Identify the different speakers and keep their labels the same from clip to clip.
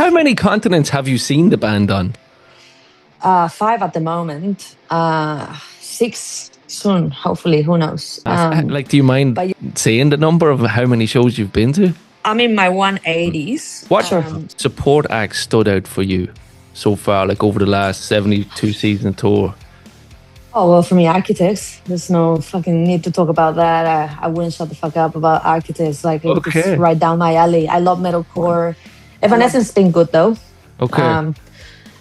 Speaker 1: How many continents have you seen the band on?
Speaker 2: 5 at the moment. 6 soon, hopefully. Who knows?
Speaker 1: Do you mind saying the number of how many shows you've been to?
Speaker 2: I'm in my 180s.
Speaker 1: What support acts stood out for you so far, like over the last 72 season tour?
Speaker 2: Oh, well, for me, Architects. There's no fucking need to talk about that. I wouldn't shut the fuck up about Architects. It's right down my alley. I love metalcore. Evanescence has been good, though.
Speaker 1: Okay.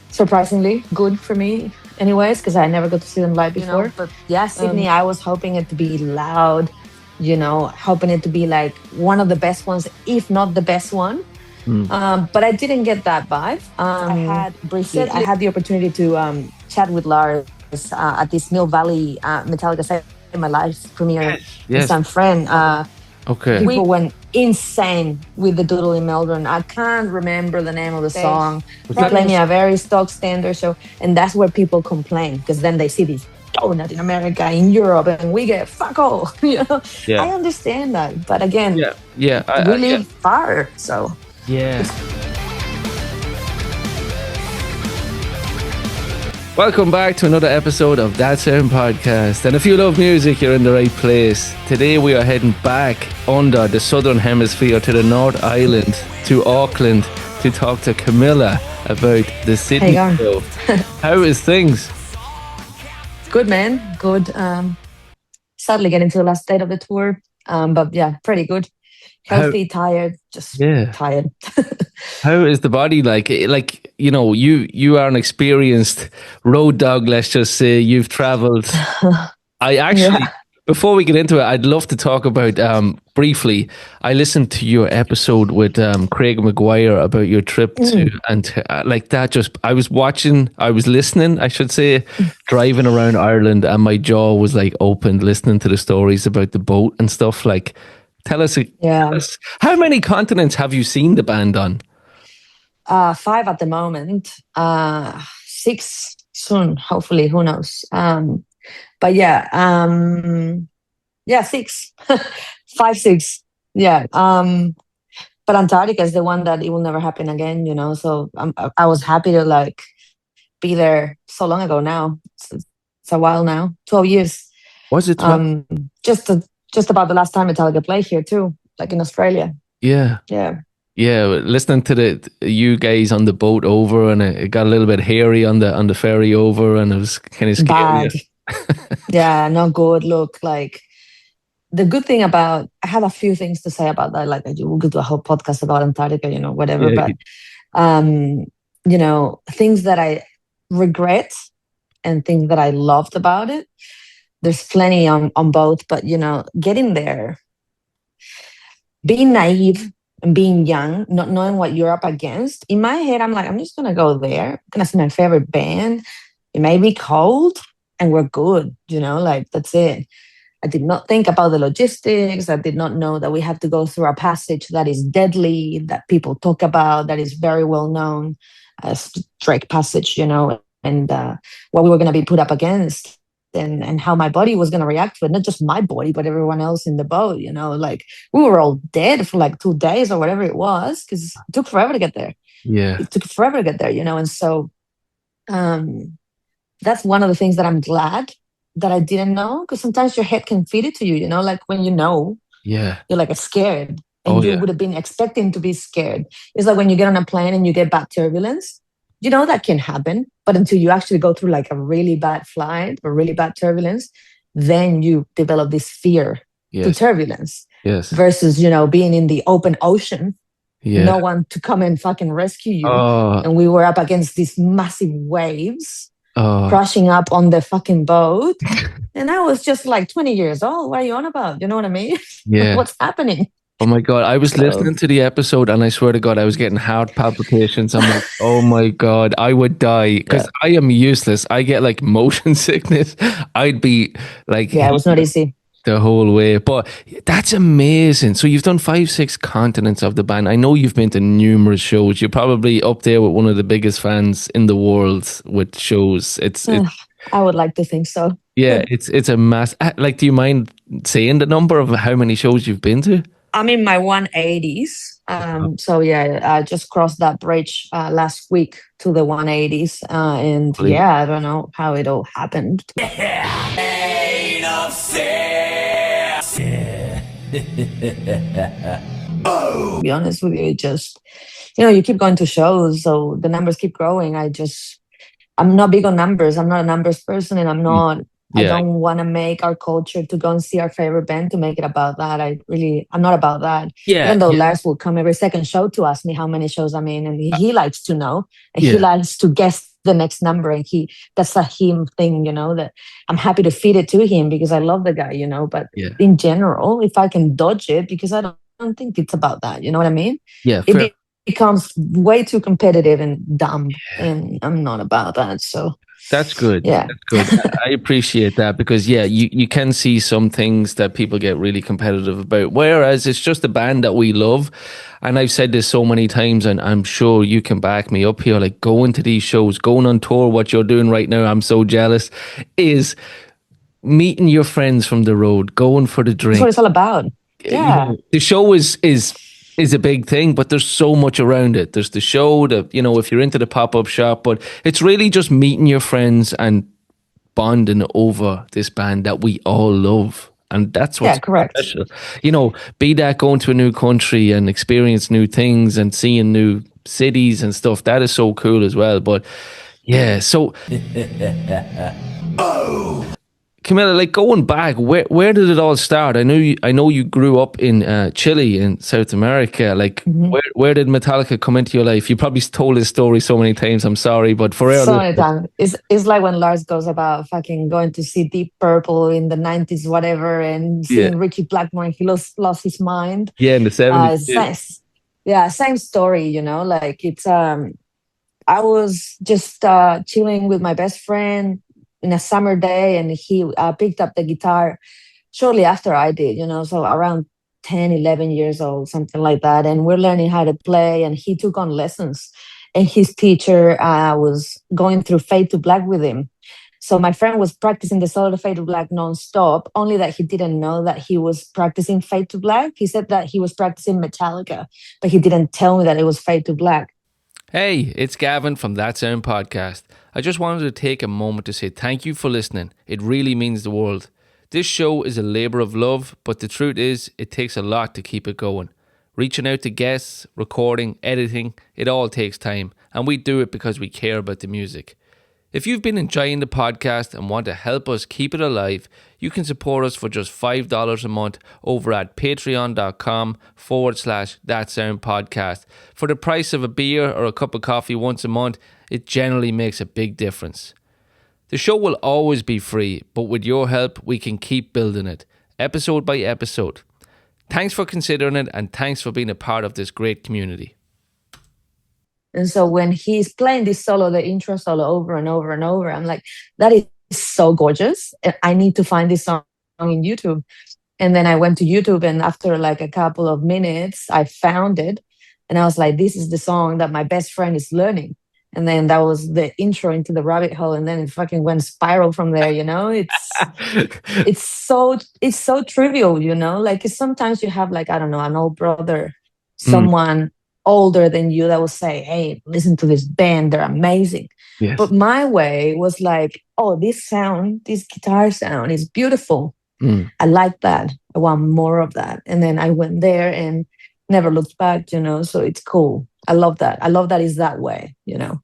Speaker 2: Surprisingly good for me, anyways, because I never got to see them live before. But yeah, Sydney, I was hoping it to be loud, hoping it to be like one of the best ones, if not the best one. But I didn't get that vibe. I had the opportunity to chat with Lars at this Mill Valley Metallica Sydney live premiere in San Fran. People went insane with the Doodle in Melbourne. I can't remember the name of the song. They play me a very stock standard show, and that's where people complain, because then they see this donut in America, in Europe, and we get fuck all. I understand that, but again, we live far, so
Speaker 1: Welcome back to another episode of That Sound Podcast. And if you love music, you're in the right place. Today we are heading back under the Southern Hemisphere to the North Island, to Auckland, to talk to Camila about the Sydney show. How is things?
Speaker 2: Good, man. Good. Sadly getting to the last date of the tour. But yeah, pretty good. Healthy, tired, tired.
Speaker 1: How is the body like? You are an experienced road dog, let's just say. You've traveled. I actually, before we get into it, I'd love to talk about, briefly, I listened to your episode with Craig McGuire about your trip to, and I was listening, I should say, driving around Ireland, and my jaw was like opened listening to the stories about the boat and stuff. Like, tell us, how many continents have you seen the band on?
Speaker 2: 5 at the moment. 6 soon, hopefully. Who knows? But 6. 5, 6. Yeah. But Antarctica is the one that it will never happen again, So I was happy to be there so long ago now. It's a while now. 12 years.
Speaker 1: Was it 12?
Speaker 2: Just about the last time Metallica played here too, like in Australia.
Speaker 1: Yeah. Listening to you guys on the boat over, and it got a little bit hairy on the ferry over, and it was kind of scary.
Speaker 2: Bad. Not good. Look, the good thing about, I have a few things to say about that. We'll do a whole podcast about Antarctica, whatever. But things that I regret and things that I loved about it. There's plenty on both, but getting there, being naive and being young, not knowing what you're up against. In my head, I'm like, I'm just gonna go there. I'm gonna see my favorite band. It may be cold, and we're good. That's it. I did not think about the logistics. I did not know that we have to go through a passage that is deadly, that people talk about, that is very well known as Drake Passage. And what we were gonna be put up against. And how my body was going to react to it, not just my body, but everyone else in the boat, we were all dead for 2 days or whatever it was, because it took forever to get there. It took forever to get there, and so that's one of the things that I'm glad that I didn't know, because sometimes your head can feed it to you, when you're scared, and you would have been expecting to be scared. It's like when you get on a plane and you get bad turbulence. That can happen, but until you actually go through a really bad flight or really bad turbulence, then you develop this fear to turbulence. Versus, being in the open ocean, no one to come and fucking rescue you. And we were up against these massive waves crashing up on the fucking boat. And I was just 20 years old. What are you on about? You know what I mean? What's happening?
Speaker 1: Oh my God, I was listening to the episode, and I swear to God, I was getting heart palpitations. I'm like, oh my God, I would die, because I am useless. I get motion sickness. I'd be
Speaker 2: it was not easy
Speaker 1: the whole way. But that's amazing. So you've done 5, 6 continents of the band. I know you've been to numerous shows. You're probably up there with one of the biggest fans in the world with shows. It's
Speaker 2: I would like to think so.
Speaker 1: Yeah, it's a mass. Do you mind saying the number of how many shows you've been to?
Speaker 2: I'm in my 180s. So yeah, I just crossed that bridge last week to the 180s. And yeah, I don't know how it all happened. To be honest with you, it just, you keep going to shows, so the numbers keep growing. I'm not big on numbers. I'm not a numbers person, and I don't want to make our culture to go and see our favorite band to make it about that. I'm not about that.
Speaker 1: Yeah.
Speaker 2: Even though Lars will come every second show to ask me how many shows I'm in, and he likes to know, and he likes to guess the next number, and that's a him thing, that I'm happy to feed it to him because I love the guy, but in general, if I can dodge it, because I don't think it's about that, you know what I mean?
Speaker 1: Yeah,
Speaker 2: it becomes way too competitive and dumb, and I'm not about that. So
Speaker 1: that's good.
Speaker 2: Yeah,
Speaker 1: that's good. I appreciate that because you can see some things that people get really competitive about, whereas it's just a band that we love. And I've said this so many times, and I'm sure you can back me up here. Like going to these shows, going on tour, what you're doing right now, I'm so jealous. Is meeting your friends from the road, going for the drink.
Speaker 2: That's what it's all about. Yeah,
Speaker 1: the show is a big thing, but there's so much around it. There's the show, if you're into the pop-up shop, but it's really just meeting your friends and bonding over this band that we all love. And that's what's
Speaker 2: correct.
Speaker 1: Special. Be that going to a new country and experience new things and seeing new cities and stuff. That is so cool as well. But yeah, so Camila, like going back, where did it all start? I know you grew up in Chile in South America. Like, where did Metallica come into your life? You probably told this story so many times. I'm sorry, but for real,
Speaker 2: so many times. It's like when Lars goes about fucking going to see Deep Purple in the 90s, whatever, and seeing Richie Blackmore. He lost his mind.
Speaker 1: Yeah, in the 70s.
Speaker 2: Same story. Like it's I was just chilling with my best friend in a summer day, and he picked up the guitar shortly after I did, so around 10, 11 years old, something like that. And we're learning how to play, and he took on lessons, and his teacher was going through Fade to Black with him. So my friend was practicing the solo Fade to Black nonstop, only that he didn't know that he was practicing Fade to Black. He said that he was practicing Metallica, but he didn't tell me that it was Fade to Black.
Speaker 1: Hey, it's Gavin from That Sound Podcast. I just wanted to take a moment to say thank you for listening. It really means the world. This show is a labour of love, but the truth is, it takes a lot to keep it going. Reaching out to guests, recording, editing, it all takes time, and we do it because we care about the music. If you've been enjoying the podcast and want to help us keep it alive, you can support us for just $5 a month over at patreon.com/thatsoundpodcast. For the price of a beer or a cup of coffee once a month, it generally makes a big difference. The show will always be free, but with your help, we can keep building it, episode by episode. Thanks for considering it, and thanks for being a part of this great community.
Speaker 2: And so when he's playing this solo, the intro solo over and over and over, I'm like, that is so gorgeous. I need to find this song in YouTube. And then I went to YouTube, and after like a couple of minutes, I found it. And I was like, this is the song that my best friend is learning. And then that was the intro into the rabbit hole. And then it fucking went spiral from there, It's so trivial, Like sometimes you have like, I don't know, an old brother, someone older than you that will say, hey, listen to this band, they're amazing.
Speaker 1: Yes.
Speaker 2: But my way was like, oh, this guitar sound is beautiful. I like that. I want more of that. And then I went there and never looked back, so it's cool. I love that. I love that it's that way,
Speaker 1: Yeah.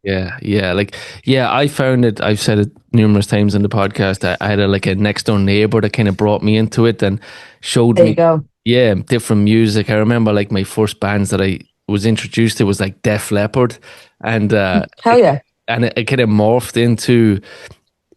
Speaker 1: I found it, I've said it numerous times in the podcast, I had a next door neighbor that kind of brought me into it and showed me different music. I remember like my first bands that I was introduced to was like Def Leppard, and
Speaker 2: hell yeah,
Speaker 1: and it kind of morphed into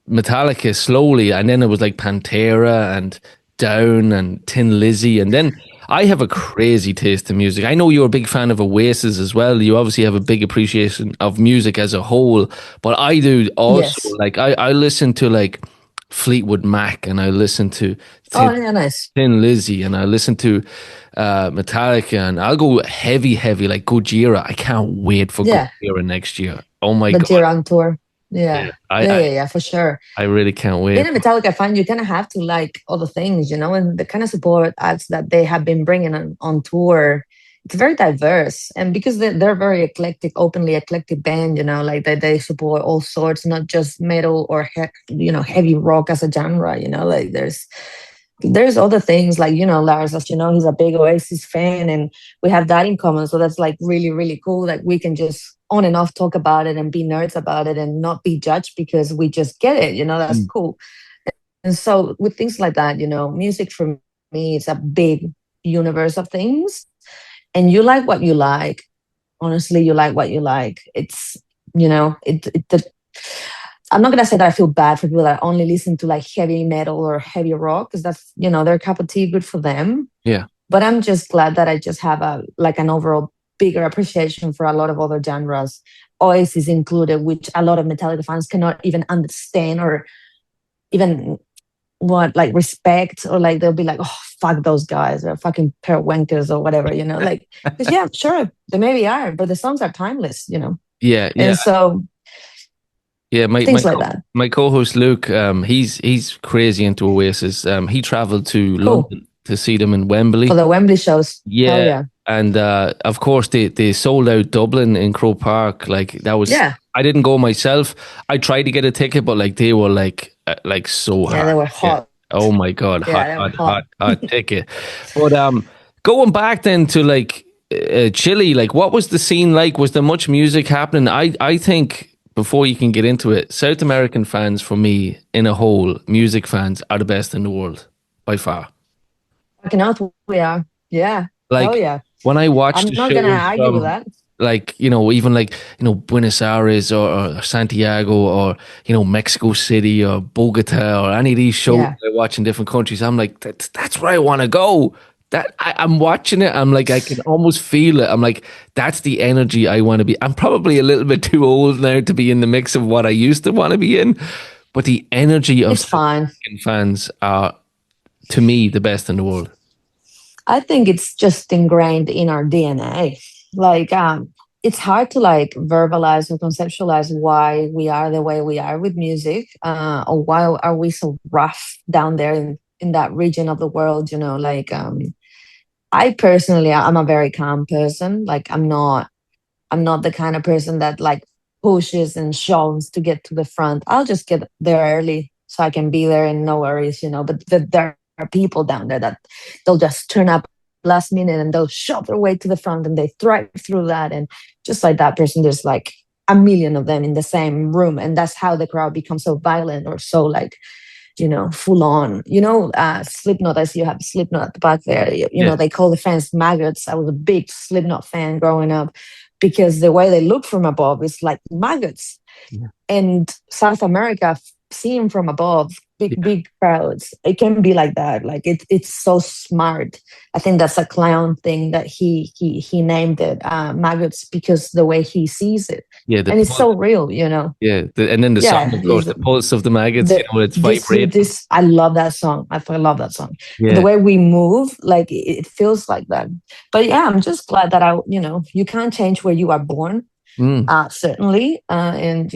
Speaker 1: Metallica slowly, and then it was like Pantera and Down and Tin Lizzy, and then I have a crazy taste in music. I know you're a big fan of Oasis as well. You obviously have a big appreciation of music as a whole, but I do also. Yes. Like I listen to like Fleetwood Mac, and I listen to Tin Lizzy, and I listen to Metallica, and I'll go heavy like Gojira. I can't wait for Gojira next year. Oh my god,
Speaker 2: Gojira on tour. Yeah. Yeah, for sure.
Speaker 1: I really can't wait.
Speaker 2: Being a Metallica fan, you kind of have to like other things, and the kind of support acts that they have been bringing on tour. It's very diverse, and because they're very eclectic, openly eclectic band, like they support all sorts, not just metal or heavy rock as a genre. Like there's other things like Lars, as he's a big Oasis fan, and we have that in common. So that's like really really cool. Like we can just on and off talk about it and be nerds about it and not be judged because we just get it. That's cool. And so with things like that, music for me is a big universe of things, and you like what you like. Honestly, you like what you like. It's I'm not gonna say that I feel bad for people that only listen to like heavy metal or heavy rock, because that's their cup of tea, good for them.
Speaker 1: Yeah.
Speaker 2: But I'm just glad that I just have an overall bigger appreciation for a lot of other genres, Oasis included, which a lot of Metallica fans cannot even understand or even respect, or like they'll be like, oh fuck those guys, or fucking pair of wankers or whatever, like, because yeah, sure, they maybe are, but the songs are timeless,
Speaker 1: Yeah.
Speaker 2: And so
Speaker 1: yeah,
Speaker 2: things like that.
Speaker 1: My co-host Luke, he's crazy into Oasis. He traveled to London to see them in Wembley
Speaker 2: for the Wembley shows.
Speaker 1: Yeah,
Speaker 2: yeah.
Speaker 1: And of course they sold out Dublin in Croke Park. Like that was.
Speaker 2: Yeah.
Speaker 1: I didn't go myself. I tried to get a ticket, but like they were like so hot.
Speaker 2: Yeah, they were hot.
Speaker 1: Yeah. Oh my god,
Speaker 2: Yeah,
Speaker 1: hot ticket. But going back then to like Chile, like what was the scene like? Was there much music happening? I think. Before you can get into it, South American fans, for me, in a whole, music fans are the best in the world, by far.
Speaker 2: Fucking out, we are. Yeah.
Speaker 1: Like,
Speaker 2: yeah.
Speaker 1: When I watch the shows,
Speaker 2: I'm not gonna argue with that.
Speaker 1: Like, even like, Buenos Aires or Santiago or, Mexico City or Bogota or any of these shows I watch in different countries, I'm like, that's where I want to go. That I'm watching it. I'm like, I can almost feel it. I'm like, that's the energy I want to be. I'm probably a little bit too old now to be in the mix of what I used to want to be in, but the energy of fans are, to me, the best in the world.
Speaker 2: I think it's just ingrained in our DNA. Like, it's hard to like verbalize or conceptualize why we are the way we are with music, or why are we so rough down there in that region of the world. Like, I personally, I'm a very calm person. Like I'm not the kind of person that like pushes and shoves to get to the front. I'll just get there early so I can be there and no worries, But there are people down there that they'll just turn up last minute and they'll shove their way to the front and they thrive through that. And just like that person, there's like a million of them in the same room. And that's how the crowd becomes so violent or so like, full on. Slipknot, I see you have Slipknot at the back there. They call the fans maggots. I was a big Slipknot fan growing up because the way they look from above is like maggots. Yeah. And South America, seeing from above, big crowds, it can be like that. Like it's so smart. I think that's a clown thing that he named it maggots because the way he sees it. Yeah, and it's so real, Yeah,
Speaker 1: and then the song, of course, the pulse of the maggots. It's vibrating.
Speaker 2: I love that song. I love that song. Yeah. The way we move, like it feels like that. But yeah, I'm just glad that you can't change where you are born. Certainly, and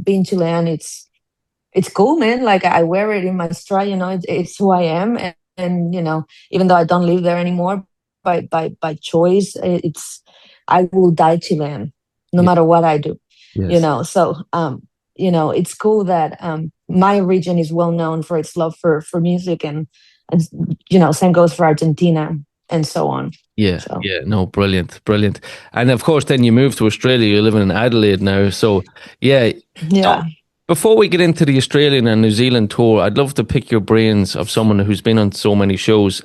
Speaker 2: being Chilean, it's cool, man. Like I wear it in my stride, it's who I am. And even though I don't live there anymore, by choice, I will die Chilean, no matter what I do. Yes. So it's cool that my region is well known for its love for music, and same goes for Argentina and so on.
Speaker 1: Yeah, no, brilliant. And of course, then you moved to Australia. You're living in Adelaide now, so yeah. So, before we get into the Australian and New Zealand tour, I'd love to pick your brains of someone who's been on so many shows.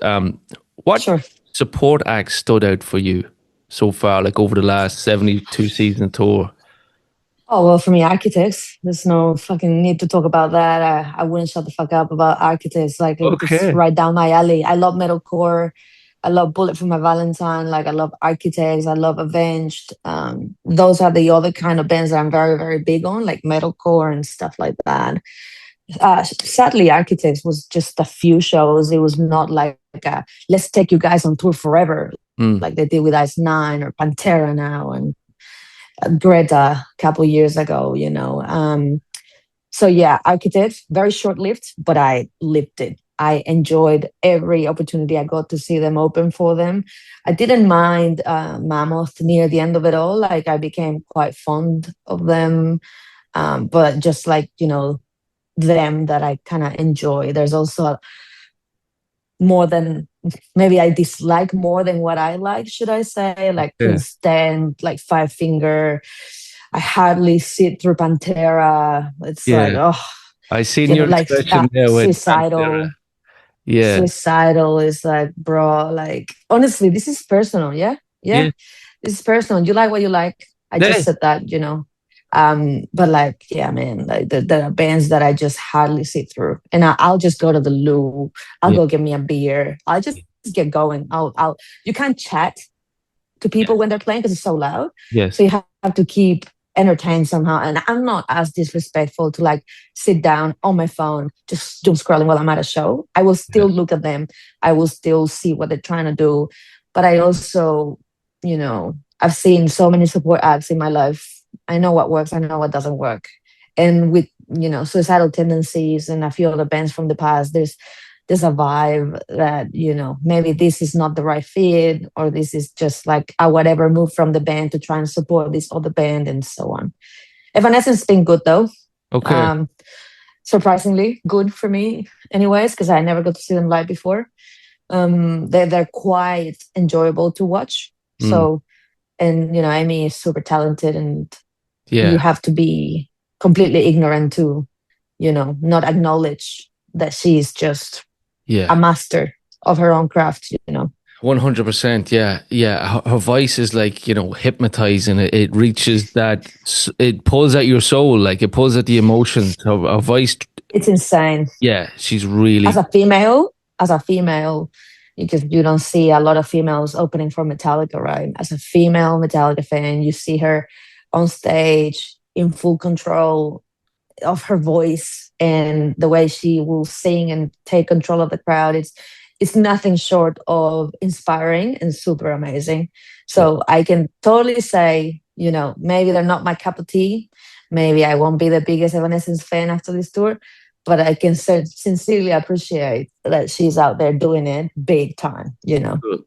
Speaker 1: What support acts stood out for you so far, like over the last 72 season tour?
Speaker 2: Oh, well, for me, Architects. There's no fucking need to talk about that. I wouldn't shut the fuck up about Architects. Like, it's right down my alley. I love metalcore. I love Bullet for My Valentine. Like, I love Architects. I love Avenged. Those are the other kind of bands that I'm very, very big on, like metalcore and stuff like that. Sadly, Architects was just a few shows. It was not like let's take you guys on tour forever, like they did with Ice Nine or Pantera now. Greta a couple years ago, you know. So yeah, Architect, very short-lived, but I lived it. I enjoyed every opportunity I got to see them open for them. I didn't mind Mammoth near the end of it all. Like I became quite fond of them, but just like you know them that I kind of enjoy. There's also more than maybe I dislike more than what I like, should I say? Like
Speaker 1: Yeah.
Speaker 2: couldn't stand like Five Finger. I hardly sit through Pantera. It's like,
Speaker 1: Yeah.
Speaker 2: oh,
Speaker 1: I seen
Speaker 2: you know,
Speaker 1: your
Speaker 2: like
Speaker 1: expression there with Pantera.
Speaker 2: suicidal.
Speaker 1: Yeah.
Speaker 2: Suicidal is like, bro, like honestly, this is personal. Yeah. Yeah.
Speaker 1: Yeah.
Speaker 2: This is personal. You like what you like. I just
Speaker 1: Yeah.
Speaker 2: said that, you know. But like, yeah, man, like there are bands that I just hardly sit through. And I'll just go to the loo. I'll
Speaker 1: Yeah.
Speaker 2: go get me a beer. I'll just get going. You can't chat to people when they're playing because it's so loud. So
Speaker 1: Yes.
Speaker 2: you have to keep entertained somehow. And I'm not as disrespectful to like sit down on my phone, just doom scrolling while I'm at a show. I will
Speaker 1: Yeah.
Speaker 2: still look at them. I will still see what they're trying to do. But I also, you know, I've seen so many support acts in my life. I know what works. I know what doesn't work. And with, you know, suicidal tendencies and a few other bands from the past, there's a vibe that you know maybe this is not the right fit or this is just like a whatever move from the band to try and support this other band and so on. Evanescence been good though,
Speaker 1: Okay.
Speaker 2: um, surprisingly good for me anyways because I never got to see them live before. They're quite enjoyable to watch.
Speaker 1: Mm.
Speaker 2: So and you know Amy is super talented and you
Speaker 1: Yeah.
Speaker 2: have to be completely ignorant to you know not acknowledge that she's just a
Speaker 1: Yeah.
Speaker 2: master of her own craft, you know.
Speaker 1: 100%. Yeah. Yeah. Her voice is like, hypnotizing. It reaches that, it pulls at your soul, like it pulls at the emotions. Her voice,
Speaker 2: It's insane.
Speaker 1: yeah, she's
Speaker 2: As
Speaker 1: really,
Speaker 2: a female, as a female, because you don't see a lot of females opening for Metallica, right? As a female Metallica fan, you see her on stage in full control of her voice and the way she will sing and take control of the crowd. It's nothing short of inspiring and super amazing.
Speaker 1: yeah.
Speaker 2: So I can totally say, you know, maybe they're not my cup of tea. Maybe I won't be the biggest Evanescence fan after this tour, but I can sincerely appreciate that she's out there doing it big time, you know.
Speaker 1: Cool.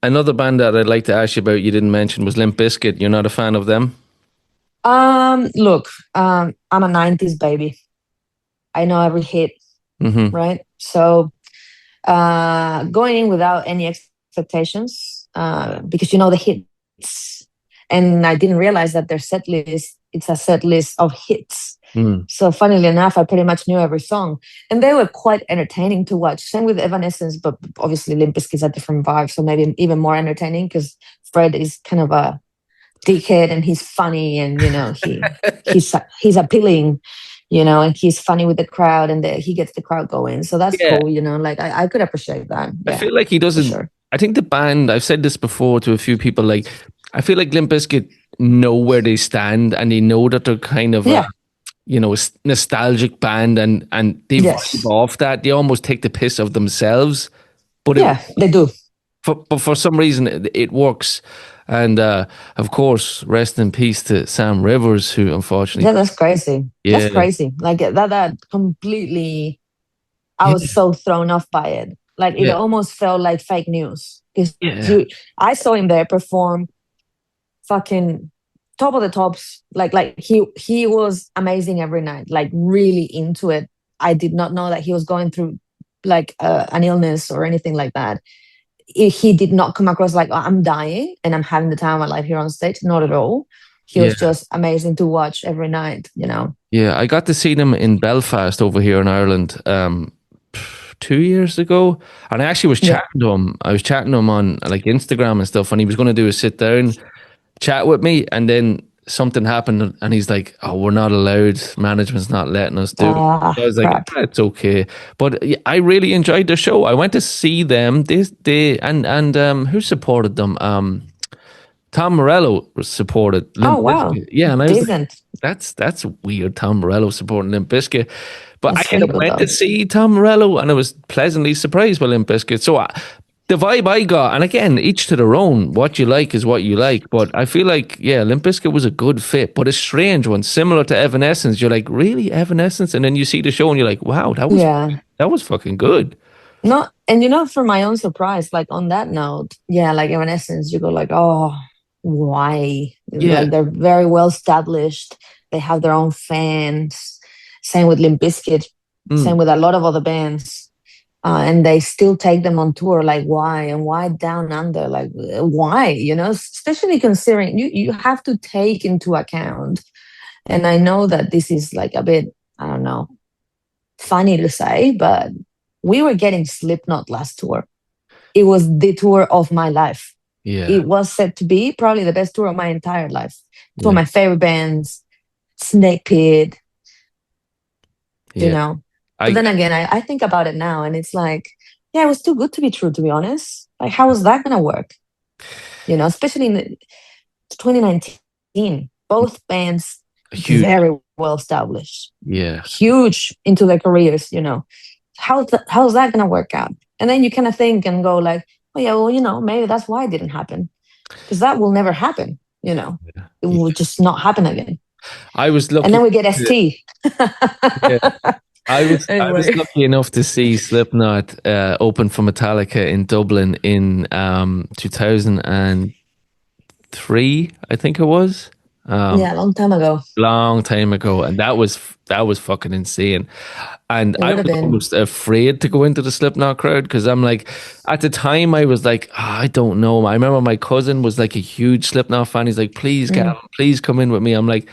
Speaker 1: Another band that I'd like to ask you about, you didn't mention, was Limp Bizkit. You're not a fan of them?
Speaker 2: Look, I'm a 90s baby. I know every hit,
Speaker 1: Mm-hmm.
Speaker 2: right? So going in without any expectations because you know the hits, and I didn't realize that their set list it's a set list of hits.
Speaker 1: Mm.
Speaker 2: So funnily enough, I pretty much knew every song, and they were quite entertaining to watch. Same with Evanescence, but obviously Limp Bizkit's a different vibe, so maybe even more entertaining because Fred is kind of a dickhead and he's funny, and you know he's appealing, you know, and he's funny with the crowd and he gets the crowd going. So that's
Speaker 1: Yeah.
Speaker 2: cool, you know, like I could appreciate that.
Speaker 1: I
Speaker 2: Yeah,
Speaker 1: feel like he
Speaker 2: for
Speaker 1: doesn't.
Speaker 2: sure.
Speaker 1: I think the band, I've said this before to a few people, like, I feel like Limp Bizkit know where they stand and they know that they're kind of a,
Speaker 2: Yeah.
Speaker 1: nostalgic band, and they vibe
Speaker 2: Yes.
Speaker 1: off that. They almost take the piss of themselves, but
Speaker 2: Yeah, they do.
Speaker 1: for some reason it works. And of course, rest in peace to Sam Rivers, who unfortunately,
Speaker 2: Yeah, that's crazy. That's
Speaker 1: yeah,
Speaker 2: crazy. Like that completely I was
Speaker 1: yeah,
Speaker 2: so thrown off by it. Like it
Speaker 1: yeah,
Speaker 2: almost felt like fake news. Because
Speaker 1: yeah,
Speaker 2: you I saw him there perform fucking top of the tops. Like he was amazing every night, like really into it. I did not know that he was going through like an illness or anything like that. He did not come across like, "Oh, I'm dying and I'm having the time of my life here on stage." Not at all. He was
Speaker 1: yeah.
Speaker 2: just amazing to watch every night, you know.
Speaker 1: Yeah, I got to see them in Belfast over here in Ireland 2 years ago, and I actually was
Speaker 2: Yeah.
Speaker 1: chatting to him. I was chatting to him on like Instagram and stuff, and he was going to do a sit down chat with me, and then something happened, and he's like, "Oh, we're not allowed. Management's not letting us do it." So I was like,
Speaker 2: Crap.
Speaker 1: "Ah, it's okay," but yeah, I really enjoyed the show. I went to see them. They and who supported them? Tom Morello was supported
Speaker 2: Oh
Speaker 1: Limp
Speaker 2: wow.
Speaker 1: Bizkit. Yeah, and I was like,
Speaker 2: Decent.
Speaker 1: that's weird. Tom Morello supporting Limp Bizkit, but I
Speaker 2: That's
Speaker 1: kind
Speaker 2: really
Speaker 1: of
Speaker 2: good
Speaker 1: went to
Speaker 2: though.
Speaker 1: see Tom Morello, and I was pleasantly surprised by Limp Bizkit. So the vibe I got, and again, each to their own. What you like is what you like. But I feel like, yeah, Limp Bizkit was a good fit, but a strange one, similar to Evanescence. You're like, really, Evanescence? And then you see the show, and you're like, wow,
Speaker 2: Yeah.
Speaker 1: that was fucking good.
Speaker 2: No, and for my own surprise, like on that note, yeah, like Evanescence, you go like, oh, why?
Speaker 1: Yeah.
Speaker 2: Like they're very well established. They have their own fans. Same with Limp Bizkit. Same
Speaker 1: Mm.
Speaker 2: with a lot of other bands. And they still take them on tour. Like why? And why down under? Like why? Especially considering you have to take into account. And I know that this is like a bit, I don't know, funny to say, but we were getting Slipknot last tour. It was the tour of my life.
Speaker 1: Yeah.
Speaker 2: It was said to be probably the best tour of my entire life. Two of
Speaker 1: Yeah.
Speaker 2: my favorite bands, Snake Pit, you
Speaker 1: Yeah.
Speaker 2: know. But
Speaker 1: I
Speaker 2: then again, I think about it now and it's like, yeah, it was too good to be true, to be honest. Like, how was that going to work? Especially in 2019, both bands
Speaker 1: huge.
Speaker 2: very well established,
Speaker 1: Yeah.
Speaker 2: huge into their careers, how's that going to work out? And then you kind of think and go like, oh yeah, well, maybe that's why it didn't happen, because that will never happen. It
Speaker 1: Yeah.
Speaker 2: will just not happen again.
Speaker 1: I was
Speaker 2: And
Speaker 1: lucky.
Speaker 2: then we get ST.
Speaker 1: Yeah. I was
Speaker 2: Anyway,
Speaker 1: lucky enough to see Slipknot open for Metallica in Dublin in 2003, I think it was. Um,
Speaker 2: yeah, a long time ago.
Speaker 1: long time ago, and that was fucking insane. And
Speaker 2: It
Speaker 1: I
Speaker 2: would have
Speaker 1: was
Speaker 2: been.
Speaker 1: almost afraid to go into the Slipknot crowd because I'm like, at the time I was like, I don't know. I remember my cousin was like a huge Slipknot fan. He's like, please, Gavin,
Speaker 2: Mm,
Speaker 1: please come in with me. I'm like,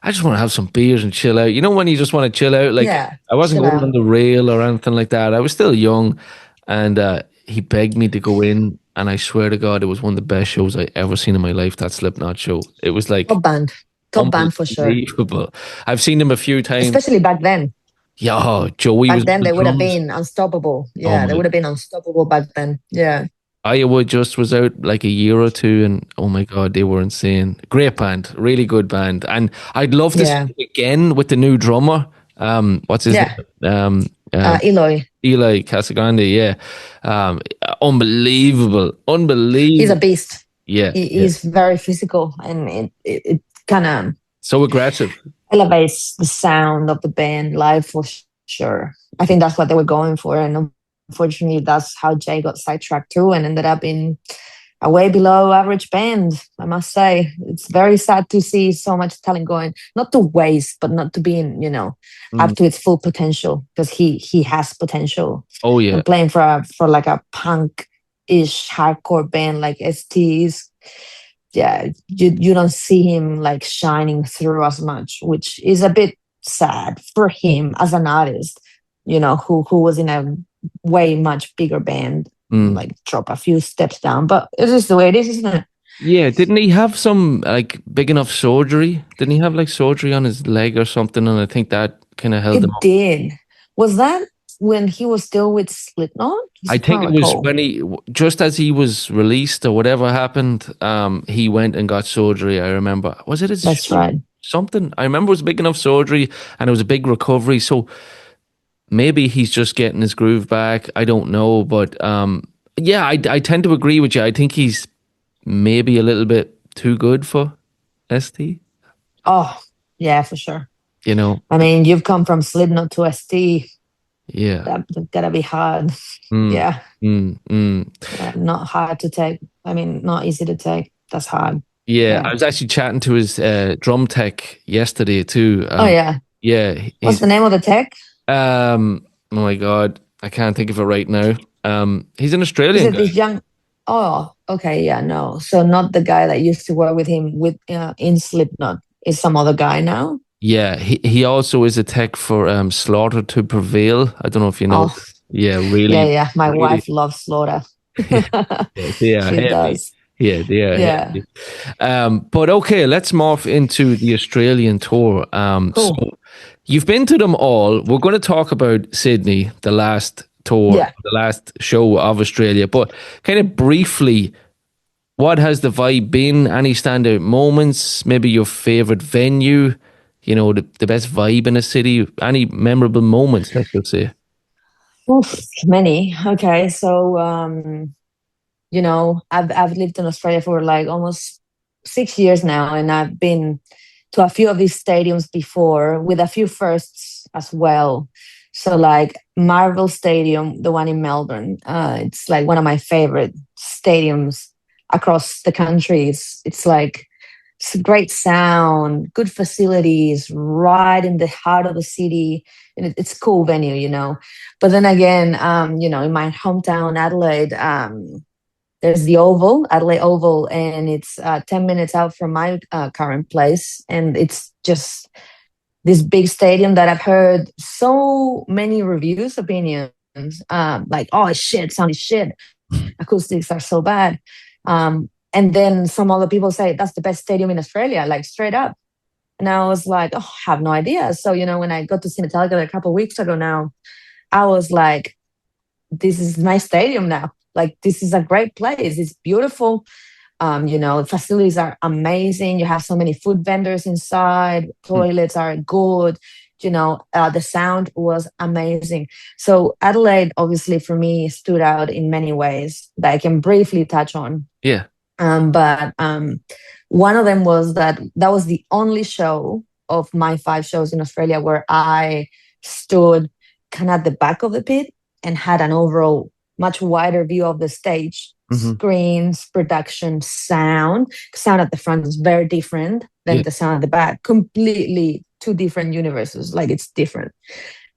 Speaker 1: I just want to have some beers and chill out. You know when you just want to chill out? Like
Speaker 2: yeah,
Speaker 1: I wasn't
Speaker 2: chill
Speaker 1: going on
Speaker 2: out.
Speaker 1: the rail or anything like that. I was still young, and he begged me to go in. And I swear to God, it was one of the best shows I ever seen in my life. That Slipknot show. It was like
Speaker 2: Top band for sure.
Speaker 1: unbelievable. I've seen them a few times.
Speaker 2: Especially back then.
Speaker 1: Yeah, oh, Joey
Speaker 2: Back
Speaker 1: was on
Speaker 2: then,
Speaker 1: the
Speaker 2: they would have
Speaker 1: drums.
Speaker 2: been unstoppable.
Speaker 1: Oh
Speaker 2: Yeah, they
Speaker 1: my,
Speaker 2: would have been unstoppable back then. Yeah,
Speaker 1: Iowa just was out like a year or two, and oh my God, they were insane. Great band, really good band, and I'd love to see
Speaker 2: yeah,
Speaker 1: it again with the new drummer. What's his
Speaker 2: yeah.
Speaker 1: name?
Speaker 2: Eloy,
Speaker 1: Eli Casagrande. Yeah, unbelievable,
Speaker 2: he's a
Speaker 1: unbelievable.
Speaker 2: beast.
Speaker 1: Yeah, yeah.
Speaker 2: He's very physical, and it kind of
Speaker 1: So aggressive.
Speaker 2: elevates the sound of the band live for sure. I think that's what they were going for, and unfortunately, that's how Jay got sidetracked too, and ended up in a way below average band. I must say, it's very sad to see so much talent going not to waste, but not to be in,
Speaker 1: Mm.
Speaker 2: up to its full potential, because he has potential,
Speaker 1: Oh yeah.
Speaker 2: and playing for like a punk ish hardcore band like ST's, yeah, you don't see him like shining through as much, which is a bit sad for him as an artist, who was in a way much bigger band,
Speaker 1: Mm.
Speaker 2: like drop a few steps down. But it is the way it is, isn't it?
Speaker 1: Yeah, didn't he have some like big enough surgery? Didn't he have like surgery on his leg or something? And I think that kind of held him
Speaker 2: It
Speaker 1: up.
Speaker 2: did. Was that when he was still with Slipknot?
Speaker 1: I
Speaker 2: I
Speaker 1: think
Speaker 2: can't
Speaker 1: it was
Speaker 2: recall.
Speaker 1: when just as he was released or whatever happened, he went and got surgery. I remember. Was it his
Speaker 2: That's
Speaker 1: shoulder?
Speaker 2: right.
Speaker 1: Something? I remember it was big enough surgery and it was a big recovery. So maybe he's just getting his groove back. I don't know, but yeah, I tend to agree with you. I think he's maybe a little bit too good for ST.
Speaker 2: Oh, yeah, for sure.
Speaker 1: You know,
Speaker 2: I mean, you've come from Slipknot to ST.
Speaker 1: yeah.
Speaker 2: That's gotta be hard.
Speaker 1: Mm,
Speaker 2: Yeah.
Speaker 1: mm.
Speaker 2: Yeah, not hard to take. I mean, not easy to take. That's hard.
Speaker 1: Yeah, I
Speaker 2: Yeah.
Speaker 1: was actually chatting to his drum tech yesterday too.
Speaker 2: Oh yeah.
Speaker 1: Yeah,
Speaker 2: What's
Speaker 1: he's
Speaker 2: the name of the tech?
Speaker 1: oh my God, I can't think of it right now. He's an
Speaker 2: Is
Speaker 1: Australian
Speaker 2: it this
Speaker 1: guy.
Speaker 2: young? Oh, okay. Yeah, no. So not the guy that used to work with him with in Slipknot. Is some other guy now?
Speaker 1: Yeah, he also is a tech for Slaughter to Prevail. I don't know if you know.
Speaker 2: Oh,
Speaker 1: Yeah,
Speaker 2: yeah,
Speaker 1: really,
Speaker 2: yeah. My
Speaker 1: really.
Speaker 2: wife loves Slaughter.
Speaker 1: Yeah, they are
Speaker 2: She
Speaker 1: heavy.
Speaker 2: does.
Speaker 1: Yeah, they are
Speaker 2: Yeah.
Speaker 1: heavy. But okay, let's morph into the Australian tour. So
Speaker 2: Cool.
Speaker 1: you've been to them all. We're going to talk about Sydney, the last tour,
Speaker 2: Yeah.
Speaker 1: the last show of Australia. But kind of briefly, what has the vibe been? Any standout moments? Maybe your favorite venue? The best vibe in a city? Any memorable moments, let's just say?
Speaker 2: Oof, many. Okay. So You know, I've lived in Australia for like almost 6 years now, and I've been to a few of these stadiums before with a few firsts as well. So like Marvel Stadium, the one in Melbourne, it's like one of my favorite stadiums across the country. It's like it's great sound, good facilities, right in the heart of the city, and it's a cool venue, you know. But then again, you know, in my hometown, Adelaide, there's the Oval, Adelaide Oval, and it's 10 minutes out from my current place. And it's just this big stadium that I've heard so many reviews, opinions, like, oh, shit, sound is shit. Acoustics are so bad. And then some other people say that's the best stadium in Australia, like straight up. And I was like, oh, I have no idea. So, you know, when I got to see Metallica a couple of weeks ago now, I was like, this is my stadium now. Like, this is a great place. It's beautiful. You know, facilities are amazing. You have so many food vendors inside. Toilets are good. You know, the sound was amazing. So Adelaide, obviously, for me, stood out in many ways that I can briefly touch on.
Speaker 1: Yeah.
Speaker 2: But one of them was that was the only show of my 5 shows in Australia where I stood kind of at the back of the pit and had an overall much wider view of the stage, screens, production, sound. Sound at the front is very different than the sound at the back. Completely 2 different universes. Like, it's different.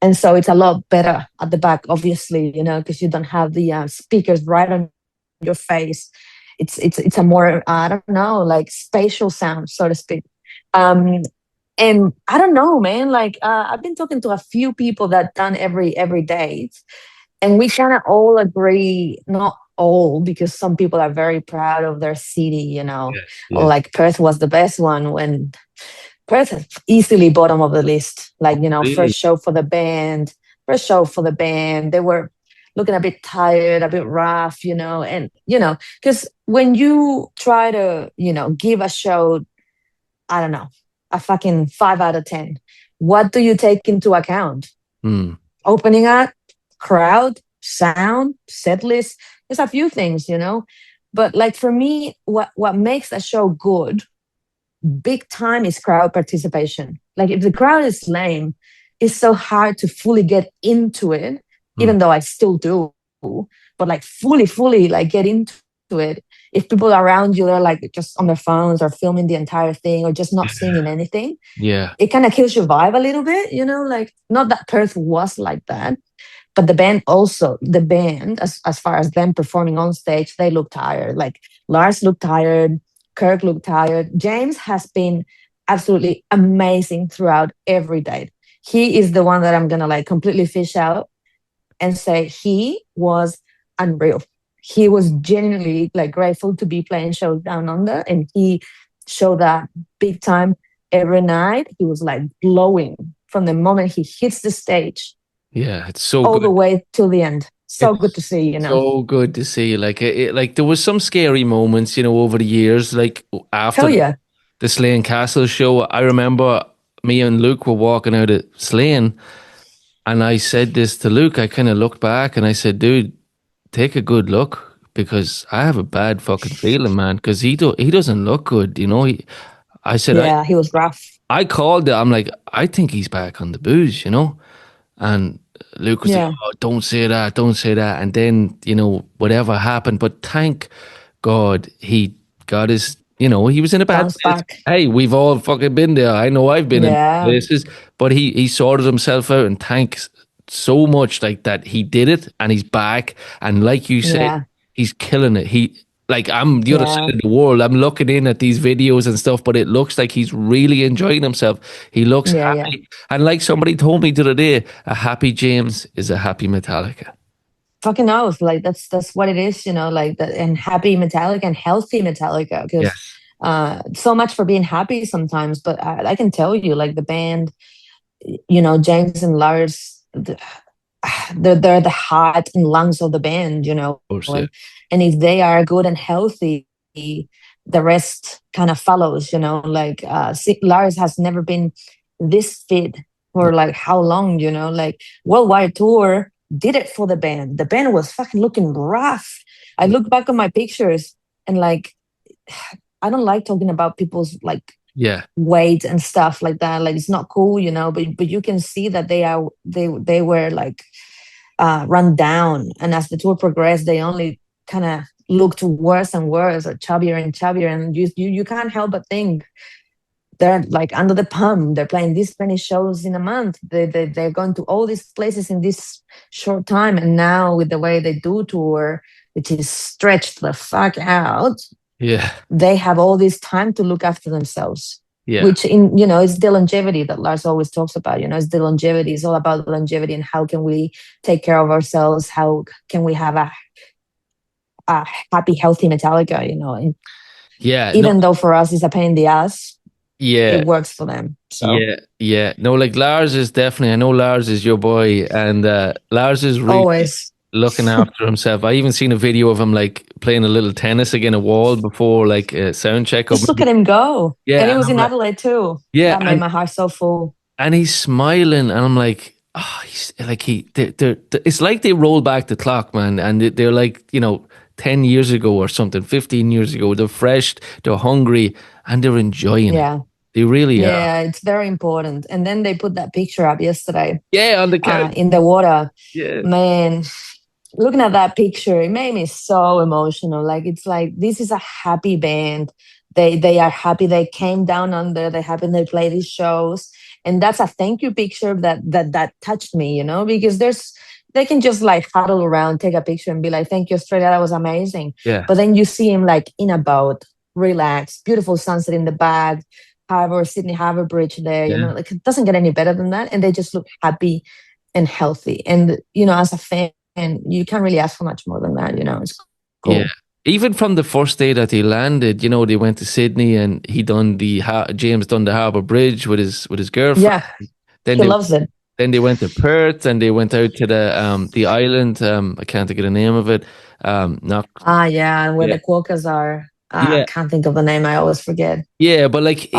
Speaker 2: And so it's a lot better at the back, obviously, you know, because you don't have the speakers right on your face. It's a more, I don't know, like spatial sound, so to speak. And I don't know, man, like I've been talking to a few people that done every day, and we kind of all agree, not all, because some people are very proud of their city, you know. Or like Perth was the best one, when Perth is easily bottom of the list. Like, you know,
Speaker 1: Really?
Speaker 2: first show for the band. They were looking a bit tired, a bit rough, you know. And, you know, because when you try to, you know, give a show, I don't know, a fucking 5 out of 10, what do you take into account? Opening act, crowd, sound, set list. There's a few things, you know. But like for me, what makes a show good big time is crowd participation. Like, if the crowd is lame, it's so hard to fully get into it, even though I still do. But like fully like get into it. If people around you are like just on their phones or filming the entire thing or just not singing anything, it kind of kills your vibe a little bit, you know. Like, not that Perth was like that, but the band, as far as them performing on stage, they look tired. Like, Lars looked tired, Kirk looked tired. James has been absolutely amazing throughout every day. He is the one that I'm gonna like completely fish out and say he was unreal. He was genuinely like grateful to be playing shows down under, and he showed that big time every night. He was like glowing from the moment he hits the stage.
Speaker 1: Yeah, it's so
Speaker 2: all
Speaker 1: good.
Speaker 2: the way till the end. So good to see, you know.
Speaker 1: So good to see. Like, like there was some scary moments, you know, over the years. Like after the Slane Castle show, I remember me and Luke were walking out of Slane, and I said this to Luke. I kind of looked back and I said, "Dude, take a good look, because I have a bad fucking feeling, man. Because he doesn't look good, you know." I said,
Speaker 2: he was rough.
Speaker 1: I called it. I'm like, I think he's back on the booze, you know. And Luke was like, oh, don't say that. And then, you know, whatever happened. But thank God he got his, you know, he was in a bad
Speaker 2: Bounce
Speaker 1: place.
Speaker 2: back.
Speaker 1: Hey, we've all fucking been there. I know I've been in places. But he sorted himself out, and thanks so much like that he did it, and he's back. And like you said, he's killing it. Like, I'm the other side of the world. I'm looking in at these videos and stuff, but it looks like he's really enjoying himself. He looks happy. And like somebody told me the other day, a happy James is a happy Metallica.
Speaker 2: Fucking knows. Like, that's what it is, you know, like that. And happy Metallica and healthy Metallica. Because so much for being happy sometimes. But I can tell you, like, the band, you know, James and Lars, they're the heart and lungs of the band, you know.
Speaker 1: Of course,
Speaker 2: and if they are good and healthy, the rest kind of follows, you know. Like Lars has never been this fit for like how long, you know. Like, worldwide tour did it for the band. The band was fucking looking rough. I look back on my pictures and like, I don't like talking about people's like
Speaker 1: Yeah.
Speaker 2: weight and stuff like that. Like it's not cool, but you can see that they were like run down. And as the tour progressed, they only kind of looked worse and worse, or chubbier and chubbier. And you can't help but think they're like under the pump. They're playing this many shows in a month. They're going to all these places in this short time. And now with the way they do tour, which is stretched the fuck out,
Speaker 1: Yeah.
Speaker 2: they have all this time to look after themselves.
Speaker 1: Yeah.
Speaker 2: Which it's the longevity that Lars always talks about. It's the longevity. It's all about the longevity and how can we take care of ourselves? How can we have a happy, healthy Metallica? And
Speaker 1: Yeah.
Speaker 2: even though for us it's a pain in the ass,
Speaker 1: Yeah.
Speaker 2: it works for them. So
Speaker 1: Yeah. No, like Lars is definitely, I know Lars is your boy, and Lars is really
Speaker 2: always
Speaker 1: looking after himself. I even seen a video of him like playing a little tennis against a wall before like a sound check.
Speaker 2: just look at him go.
Speaker 1: Yeah.
Speaker 2: And it was in
Speaker 1: like,
Speaker 2: Adelaide too.
Speaker 1: yeah.
Speaker 2: That made my heart so full.
Speaker 1: And he's smiling, and I'm like, he's like, it's like they roll back the clock, man. And they're like, 10 years ago or something, 15 years ago. They're fresh, they're hungry, and they're enjoying it. They really are.
Speaker 2: Yeah, it's very important. And then they put that picture up yesterday.
Speaker 1: Yeah, on the couch.
Speaker 2: In the water.
Speaker 1: Yeah.
Speaker 2: Man, looking at that picture, it made me so emotional. Like, it's like, this is a happy band. They are happy they came down under. They're happy they play these shows. And that's a thank you picture that touched me, because they can just like huddle around, take a picture and be like, thank you, Australia, that was amazing.
Speaker 1: Yeah.
Speaker 2: But then you see him like in a boat, relaxed, beautiful sunset in the back, Sydney Harbour Bridge there, like it doesn't get any better than that. And they just look happy and healthy. And, as a fan, you can't really ask for much more than that, it's cool.
Speaker 1: Yeah. Even from the first day that they landed, they went to Sydney, and James done the Harbour Bridge with his girlfriend.
Speaker 2: Yeah,
Speaker 1: then
Speaker 2: he loves it.
Speaker 1: Then they went to Perth, and they went out to the island. I can't think of the name of it.
Speaker 2: Where the Quokkas are. I can't think of the name. I always forget.
Speaker 1: Yeah, but like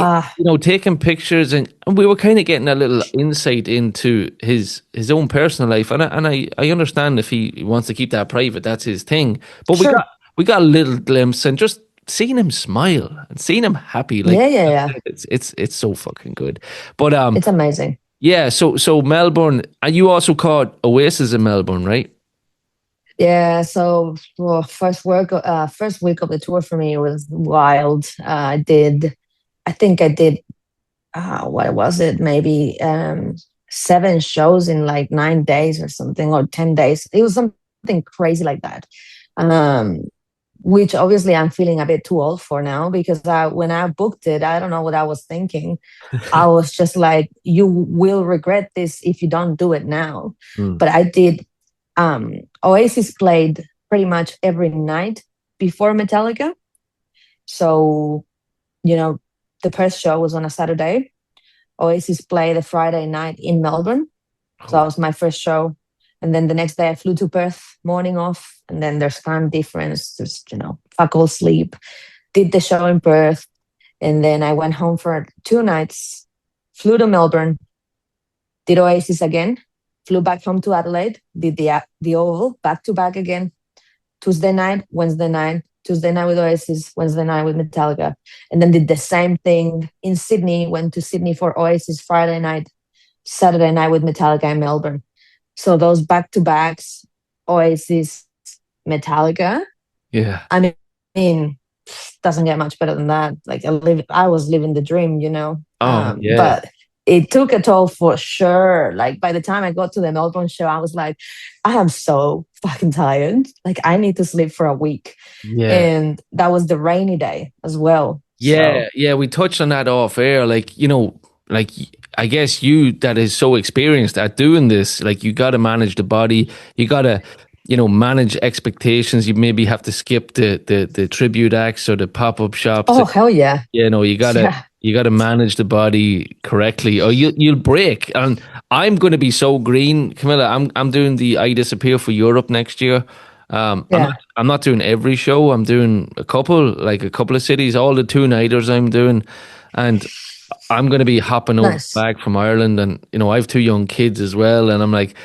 Speaker 1: taking pictures, and we were kind of getting a little insight into his own personal life, and I understand if he wants to keep that private, that's his thing. But we got a little glimpse, and just seeing him smile and seeing him happy, like it's so fucking good. But
Speaker 2: it's amazing.
Speaker 1: Yeah, so Melbourne, and you also caught Oasis in Melbourne, right?
Speaker 2: Yeah, so first week of the tour for me was wild. I think I did what was it? Maybe 7 shows in like 9 days or something, or 10 days. It was something crazy like that. Which obviously I'm feeling a bit too old for now, because when I booked it, I don't know what I was thinking. I was just like, you will regret this if you don't do it now. But I did. Oasis played pretty much every night before Metallica. So, the first show was on a Saturday. Oasis played the Friday night in Melbourne. So that was my first show. And then the next day I flew to Perth, morning off. And then there's time difference, just, fuck all sleep. Did the show in Perth. And then I went home for 2 nights, flew to Melbourne, did Oasis again, flew back home to Adelaide, did the Oval, back to back again. Tuesday night, Wednesday night, Tuesday night with Oasis, Wednesday night with Metallica. And then did the same thing in Sydney, went to Sydney for Oasis Friday night, Saturday night with Metallica in Melbourne. So those back-to-backs, Oasis, Metallica.
Speaker 1: Yeah.
Speaker 2: I mean, doesn't get much better than that. Like I was living the dream, But it took a toll for sure. Like by the time I got to the Melbourne show, I was like, I am so fucking tired. Like I need to sleep for a week.
Speaker 1: Yeah.
Speaker 2: And that was the rainy day as well.
Speaker 1: Yeah. So. Yeah. We touched on that off air. Like, I guess you that is so experienced at doing this, like you got to manage the body. You got to, manage expectations. You maybe have to skip the tribute acts or the pop-up shops.
Speaker 2: Oh, hell yeah.
Speaker 1: You got to manage the body correctly, or you'll break. And I'm going to be so green, Camila. I'm doing the I Disappear for Europe next year. I'm not doing every show. I'm doing a couple of cities, all the 2-nighters I'm doing, and I'm going to be hopping over back from Ireland, and I have 2 young kids as well, and I'm like,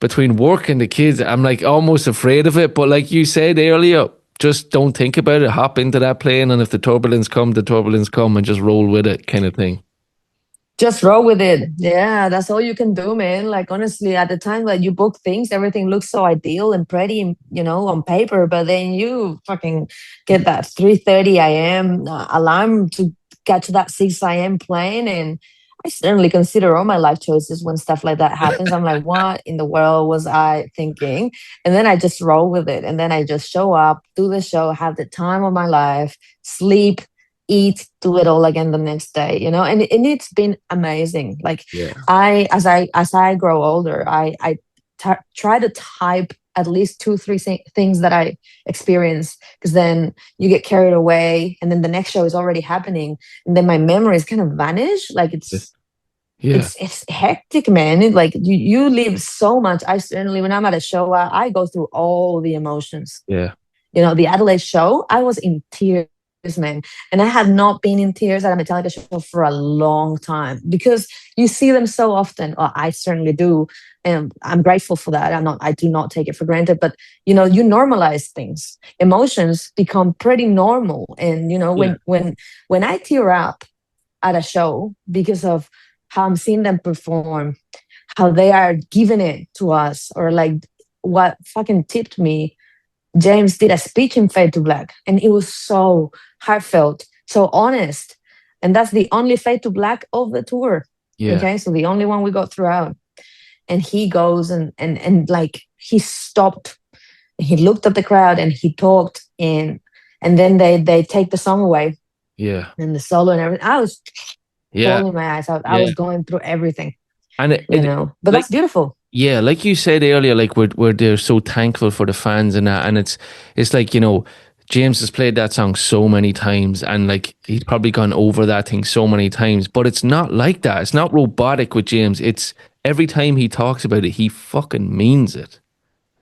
Speaker 1: between work and the kids, I'm like almost afraid of it. But like you said earlier, just don't think about it. Hop into that plane, and if the turbulence come, and just roll with it, kind of thing.
Speaker 2: Just roll with it. Yeah, that's all you can do, man. Like honestly, at the time that you book things, everything looks so ideal and pretty, on paper. But then you fucking get that 3:30 a.m. Alarm to get to that 6 a.m. plane, and I certainly consider all my life choices when stuff like that happens. I'm like, what in the world was I thinking? And then I just roll with it, and then I just show up, do the show, have the time of my life, sleep, eat, do it all again the next day, and it's been amazing. Like
Speaker 1: Yeah.
Speaker 2: as I grow older, try to type at least two, three things that I experience, because then you get carried away and then the next show is already happening, and then my memories kind of vanish. Like
Speaker 1: Yeah.
Speaker 2: it's hectic, man. Like you live so much. I certainly, when I'm at a show, I go through all the emotions.
Speaker 1: Yeah.
Speaker 2: The Adelaide show, I was in tears, man. And I had not been in tears at a Metallica show for a long time, because you see them so often. Or I certainly do. And I'm grateful for that. I do not take it for granted, but you normalize things. Emotions become pretty normal. And when I tear up at a show because of how I'm seeing them perform, how they are giving it to us, or like what fucking tipped me, James did a speech in Fade to Black, and it was so heartfelt, so honest. And that's the only Fade to Black of the tour.
Speaker 1: Yeah.
Speaker 2: Okay, so the only one we got throughout. And he goes and like he stopped, he looked at the crowd and he talked, and then they take the song away.
Speaker 1: Yeah.
Speaker 2: And the solo and everything. I was bawling my eyes out. I was going through everything.
Speaker 1: And
Speaker 2: but that's beautiful.
Speaker 1: Yeah, like you said earlier, like they're so thankful for the fans and that, and it's like, James has played that song so many times, and like he's probably gone over that thing so many times, but it's not like that. It's not robotic with James. It's every time he talks about it, he fucking means it.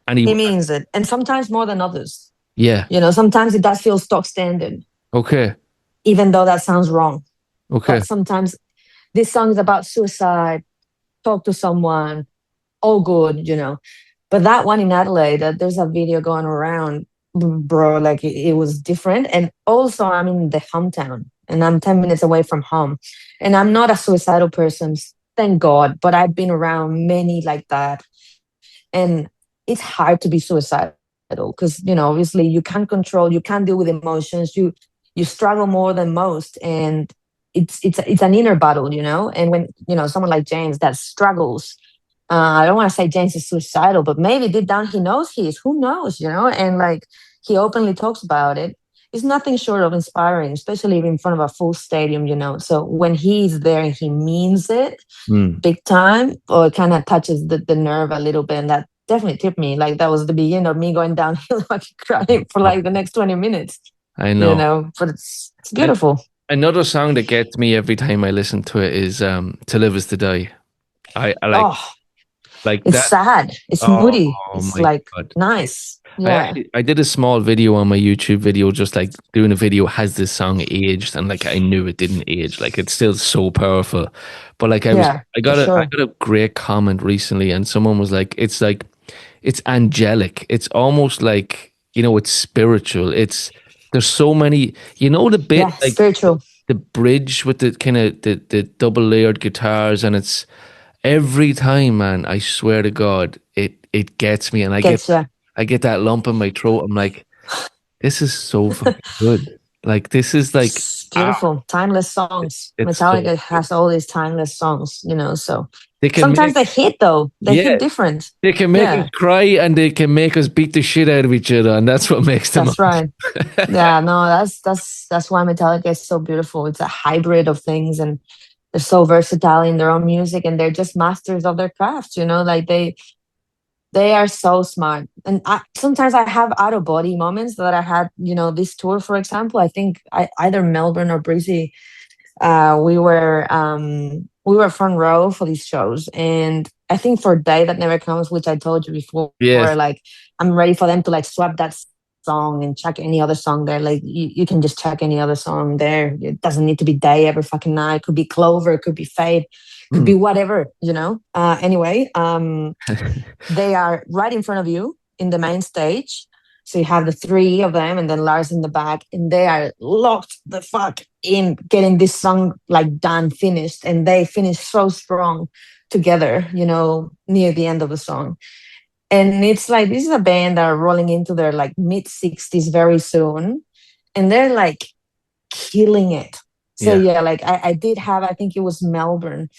Speaker 1: And
Speaker 2: he means it. And sometimes more than others.
Speaker 1: Yeah.
Speaker 2: Sometimes it does feel stock standard.
Speaker 1: Okay.
Speaker 2: Even though that sounds wrong.
Speaker 1: Okay.
Speaker 2: But sometimes this song is about suicide, talk to someone, all good, But that one in Adelaide, there's a video going around, bro, like it was different. And also I'm in the hometown and I'm 10 minutes away from home. And I'm not a suicidal person, thank God, but I've been around many like that. And it's hard to be suicidal because, obviously you can't deal with emotions. You struggle more than most. And it's an inner battle, and when, someone like James that struggles, I don't want to say James is suicidal, but maybe deep down he knows he is. Who knows, and like he openly talks about it. It's nothing short of inspiring, especially in front of a full stadium, So when he's there and he means it big time, or it kind of touches the nerve a little bit, and that definitely tipped me. Like that was the beginning of me going downhill, like crying for like the next 20 minutes.
Speaker 1: I know.
Speaker 2: But it's beautiful.
Speaker 1: Another song that gets me every time I listen to it is "To Live Is to Die." I like. Like
Speaker 2: it's sad. It's moody. It's like God. Nice. Yeah.
Speaker 1: I did a small video on my YouTube video, just like doing a video. Has this song aged? And like I knew it didn't age. Like it's still so powerful. But like I got a great comment recently, and someone was like, it's angelic. It's almost like it's spiritual. There's so many. The bit like
Speaker 2: spiritual.
Speaker 1: The bridge with the kind of the double layered guitars, and it's. Every time, man, I swear to God, it gets me, and I get that lump in my throat. I'm like, this is so fucking good. Like this is like
Speaker 2: it's beautiful, timeless songs. Metallica has all these timeless songs, So sometimes they hit though. They hit different.
Speaker 1: They can make us cry, and they can make us beat the shit out of each other, and that's what makes them.
Speaker 2: That's right. Yeah, no, that's why Metallica is so beautiful. It's a hybrid of things, and they're so versatile in their own music, and they're just masters of their craft, like they are so smart. And sometimes I have out of body moments that I had, this tour, for example. I think either Melbourne or Brizzy, we were front row for these shows, and I think for Day That Never Comes, which I told you before, like I'm ready for them to like swap that song and chuck any other song there. Like you can just chuck any other song there. It doesn't need to be Day every fucking night. It could be Clover, it could be Fade, could be whatever, you know. Anyway, they are right in front of you in the main stage. So you have the three of them and then Lars in the back, and they are locked the fuck in getting this song like done, finished, and they finish so strong together, you know, near the end of the song. And it's like, this is a band that are rolling into their like mid 60s very soon. And they're like killing it. So yeah, like I did have, I think it was Melbourne,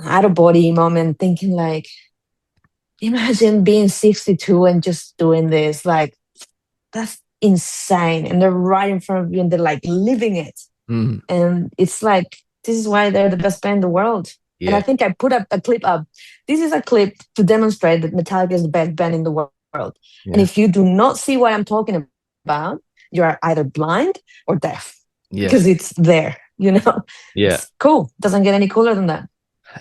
Speaker 2: out of body moment, thinking like, imagine being 62 and just doing this. Like, that's insane. And they're right in front of you and they're like living it. And it's like, this is why they're the best band in the world. Yeah. And I think I put up a clip up. This is a clip to demonstrate that Metallica is the best band in the world. Yeah. And if you do not see what I'm talking about, you are either blind or deaf. Yeah. Because it's there, you know? Yeah. It's cool. Doesn't get any cooler than that.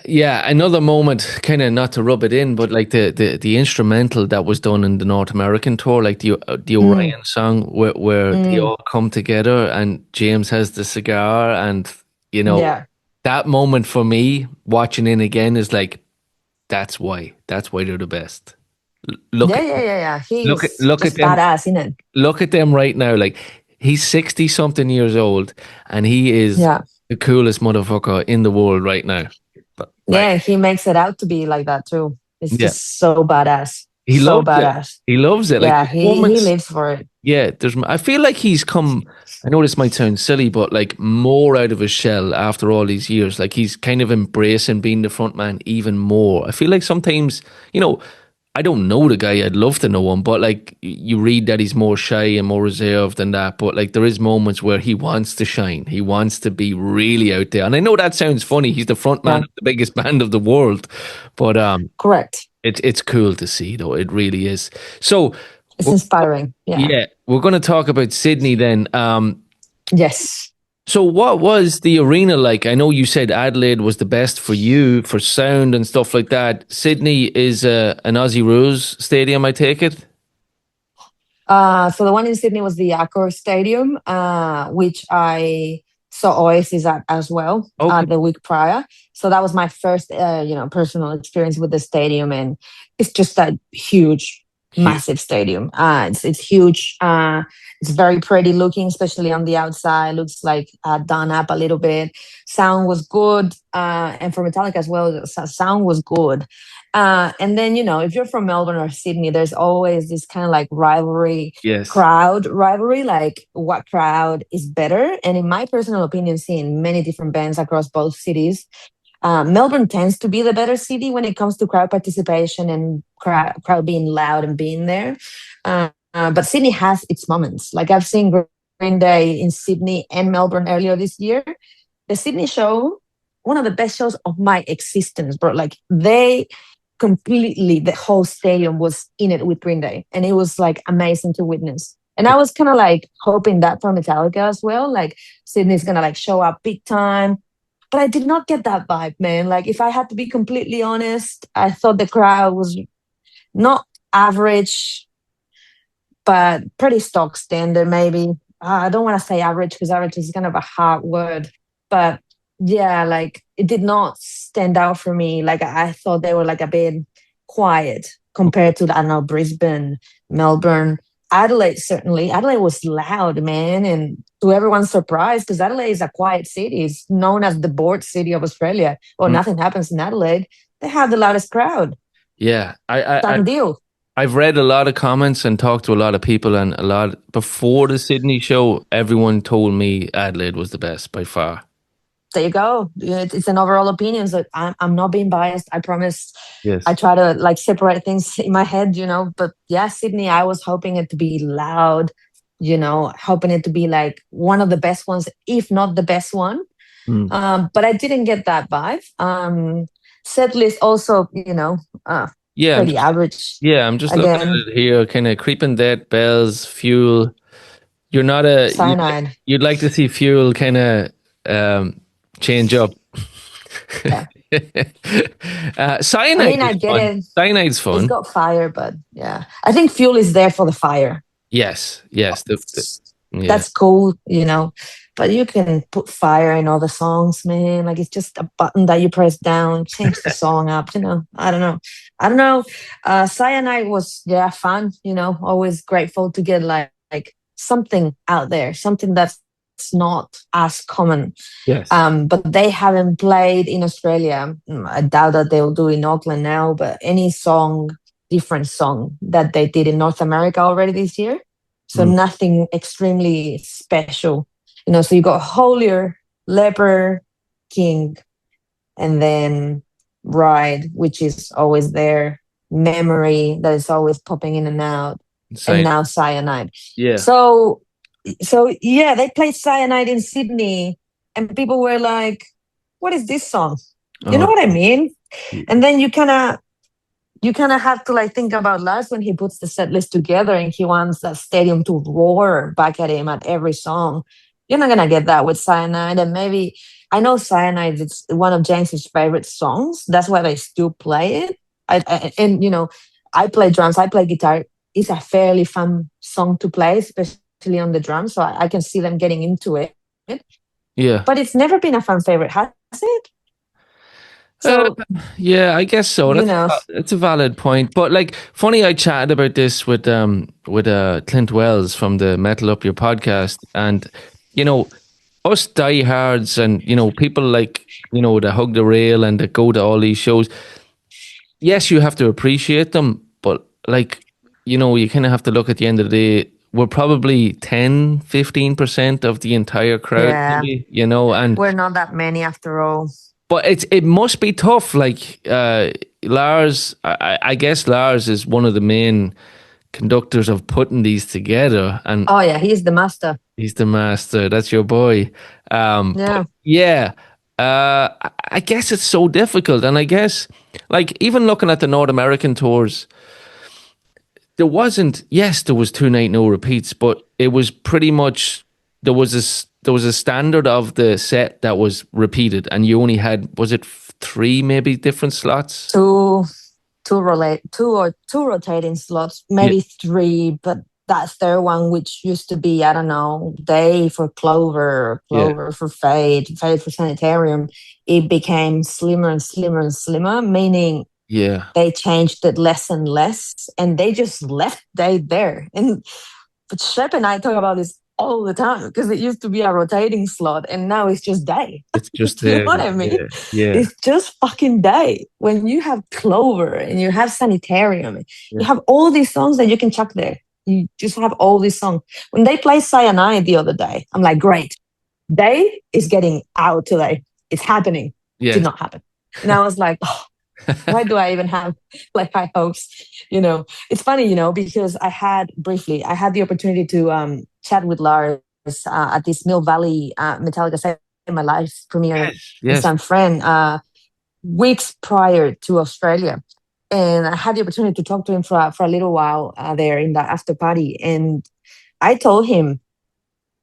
Speaker 1: Yeah, another moment, kind of not to rub it in, but like the instrumental that was done in the North American tour, like the Orion song where they all come together and James has the cigar, and you know that moment for me watching in again is like, that's why they're the best.
Speaker 2: Look at them, badass, isn't it?
Speaker 1: Look at them right now, like he's 60 something years old and he is the coolest motherfucker in the world right now.
Speaker 2: Yeah, he makes it out to be like that too. It's just so badass. He loves badass.
Speaker 1: He loves it.
Speaker 2: Yeah, like, he lives for it.
Speaker 1: Yeah, I feel like he's come, I know this might sound silly, but like more out of his shell after all these years. Like he's kind of embracing being the front man even more. I feel like sometimes, you know, I don't know the guy, I'd love to know him, but like you read that he's more shy and more reserved than that, but like there is moments where he wants to shine. He wants to be really out there. And I know that sounds funny. He's the front man of the biggest band of the world. But
Speaker 2: correct.
Speaker 1: It's cool to see though. It really is. So
Speaker 2: it's inspiring.
Speaker 1: Yeah. We're going to talk about Sydney then.
Speaker 2: Yes.
Speaker 1: So what was the arena like? I know you said Adelaide was the best for you for sound and stuff like that. Sydney is an Aussie Rules stadium, I take it?
Speaker 2: So the one in Sydney was the Accor Stadium, which I saw Oasis at as well the week prior. So that was my first, personal experience with the stadium, and it's just a huge, massive stadium. It's huge. It's very pretty looking, especially on the outside. Looks like done up a little bit. Sound was good, and for Metallica as well, sound was good. And then, you know, if you're from Melbourne or Sydney, there's always this kind of like rivalry, crowd rivalry, like what crowd is better. And in my personal opinion, seeing many different bands across both cities, Melbourne tends to be the better city when it comes to crowd participation and crowd being loud and being there. But Sydney has its moments. Like I've seen Green Day in Sydney and Melbourne earlier this year. The Sydney show, one of the best shows of my existence, bro. Like the whole stadium was in it with Green Day. And it was like amazing to witness. And I was kind of like hoping that for Metallica as well. Like Sydney's going to like show up big time. But I did not get that vibe, man. Like if I had to be completely honest, I thought the crowd was not average, but pretty stock standard maybe. I don't want to say average because average is kind of a hard word. But yeah, like it did not stand out for me. Like I thought they were like a bit quiet compared to, I don't know, Brisbane, Melbourne, Adelaide. Certainly Adelaide was loud, man, and to everyone's surprise, because Adelaide is a quiet city. It's known as the bored city of Australia. Well, nothing happens in Adelaide. They have the loudest crowd.
Speaker 1: Yeah,
Speaker 2: Done deal.
Speaker 1: I've read a lot of comments and talked to a lot of people, and before the Sydney show, everyone told me Adelaide was the best by far.
Speaker 2: There you go. It's an overall opinion. So I'm not being biased. I promise.
Speaker 1: Yes.
Speaker 2: I try to like separate things in my head, you know. But yeah, Sydney, I was hoping it to be loud, you know, hoping it to be like one of the best ones, if not the best one. But I didn't get that vibe. Setlist also, you know, pretty average.
Speaker 1: Yeah, I'm just looking at it here, kind of Creeping Dead, Bells, Fuel. You're not a
Speaker 2: Cyanide.
Speaker 1: You'd like to see Fuel kind of change up.
Speaker 2: Yeah.
Speaker 1: Cyanide.
Speaker 2: I mean, I get it.
Speaker 1: Cyanide's fun.
Speaker 2: It's got fire, but yeah, I think Fuel is there for the fire.
Speaker 1: Yes, yes. Yeah.
Speaker 2: That's cool, but you can put fire in all the songs, man. Like it's just a button that you press down, change the song up, I don't know. Cyanide was, yeah, fun, always grateful to get like something out there, something that's not as common.
Speaker 1: Yes.
Speaker 2: But they haven't played in Australia. I doubt that they'll do in Auckland now, but any song, different song that they did in North America already this year. So
Speaker 1: Mm.
Speaker 2: nothing extremely special. So you got Holier, Leper, King, and then Ride, which is always there, Memory, that is always popping in and out, and
Speaker 1: Same.
Speaker 2: now Cyanide.
Speaker 1: Yeah.
Speaker 2: So yeah, they played Cyanide in Sydney, and people were like, "What is this song?" You know
Speaker 1: Oh,
Speaker 2: what I mean?
Speaker 1: yeah.
Speaker 2: And then you kind of have to like think about Lars when he puts the set list together and he wants that stadium to roar back at him at every song. You're not gonna get that with Cyanide, and maybe I know Cyanide is one of James's favorite songs. That's why they still play it. And I play drums, I play guitar. It's a fairly fun song to play, especially on the drums. So I can see them getting into it.
Speaker 1: Yeah.
Speaker 2: But it's never been a fan favorite, has it?
Speaker 1: Uh,
Speaker 2: So
Speaker 1: yeah, I guess so.
Speaker 2: you know,
Speaker 1: That's a valid point. But like, funny, I chatted about this with Clint Wells from the Metal Up Your podcast, and you know, us diehards, and people like that hug the rail and that go to all these shows. Yes, you have to appreciate them, but like, you kind of have to look at the end of the day. We're probably 10-15% of the entire crowd,
Speaker 2: yeah,
Speaker 1: maybe, and
Speaker 2: we're not that many after all.
Speaker 1: but it must be tough. Like Lars, I guess Lars is one of the main conductors of putting these together, and
Speaker 2: Oh yeah, he's the master.
Speaker 1: he's the master. That's your boy. But
Speaker 2: Yeah.
Speaker 1: yeah, I guess it's so difficult, and I guess like even looking at the North American tours, there wasn't. Yes, there was two night no repeats, but it was pretty much there was a standard of the set that was repeated, and you only had, was it three maybe different slots?
Speaker 2: two two rotating slots,
Speaker 1: Yeah,
Speaker 2: maybe three, but that third one, which used to be, I don't know, Day for Clover,
Speaker 1: yeah,
Speaker 2: Clover for Fade for Sanitarium, it became slimmer and slimmer and slimmer, meaning
Speaker 1: yeah.
Speaker 2: they changed it less and less, and they just left Day there. And but Shep and I talk about this all the time because it used to be a rotating slot and now it's just Day.
Speaker 1: It's just
Speaker 2: You know
Speaker 1: there.
Speaker 2: what I mean?
Speaker 1: Yeah, yeah,
Speaker 2: It's just fucking Day. When you have Clover and you have Sanitarium, you
Speaker 1: yeah.
Speaker 2: have all these songs that you can chuck there. You just have all these songs. When they play Cyanide the other day, I'm like, great. Day is getting out today. It's happening. Did
Speaker 1: Yes.
Speaker 2: not happen. And I was like, oh, why do I even have like high hopes? It's funny, because I had the opportunity to chat with Lars at this Mill Valley Metallica Save My Life premiere
Speaker 1: Yes.
Speaker 2: in
Speaker 1: Yes.
Speaker 2: San Fran weeks prior to Australia. And I had the opportunity to talk to him for a little while there in the after party. And I told him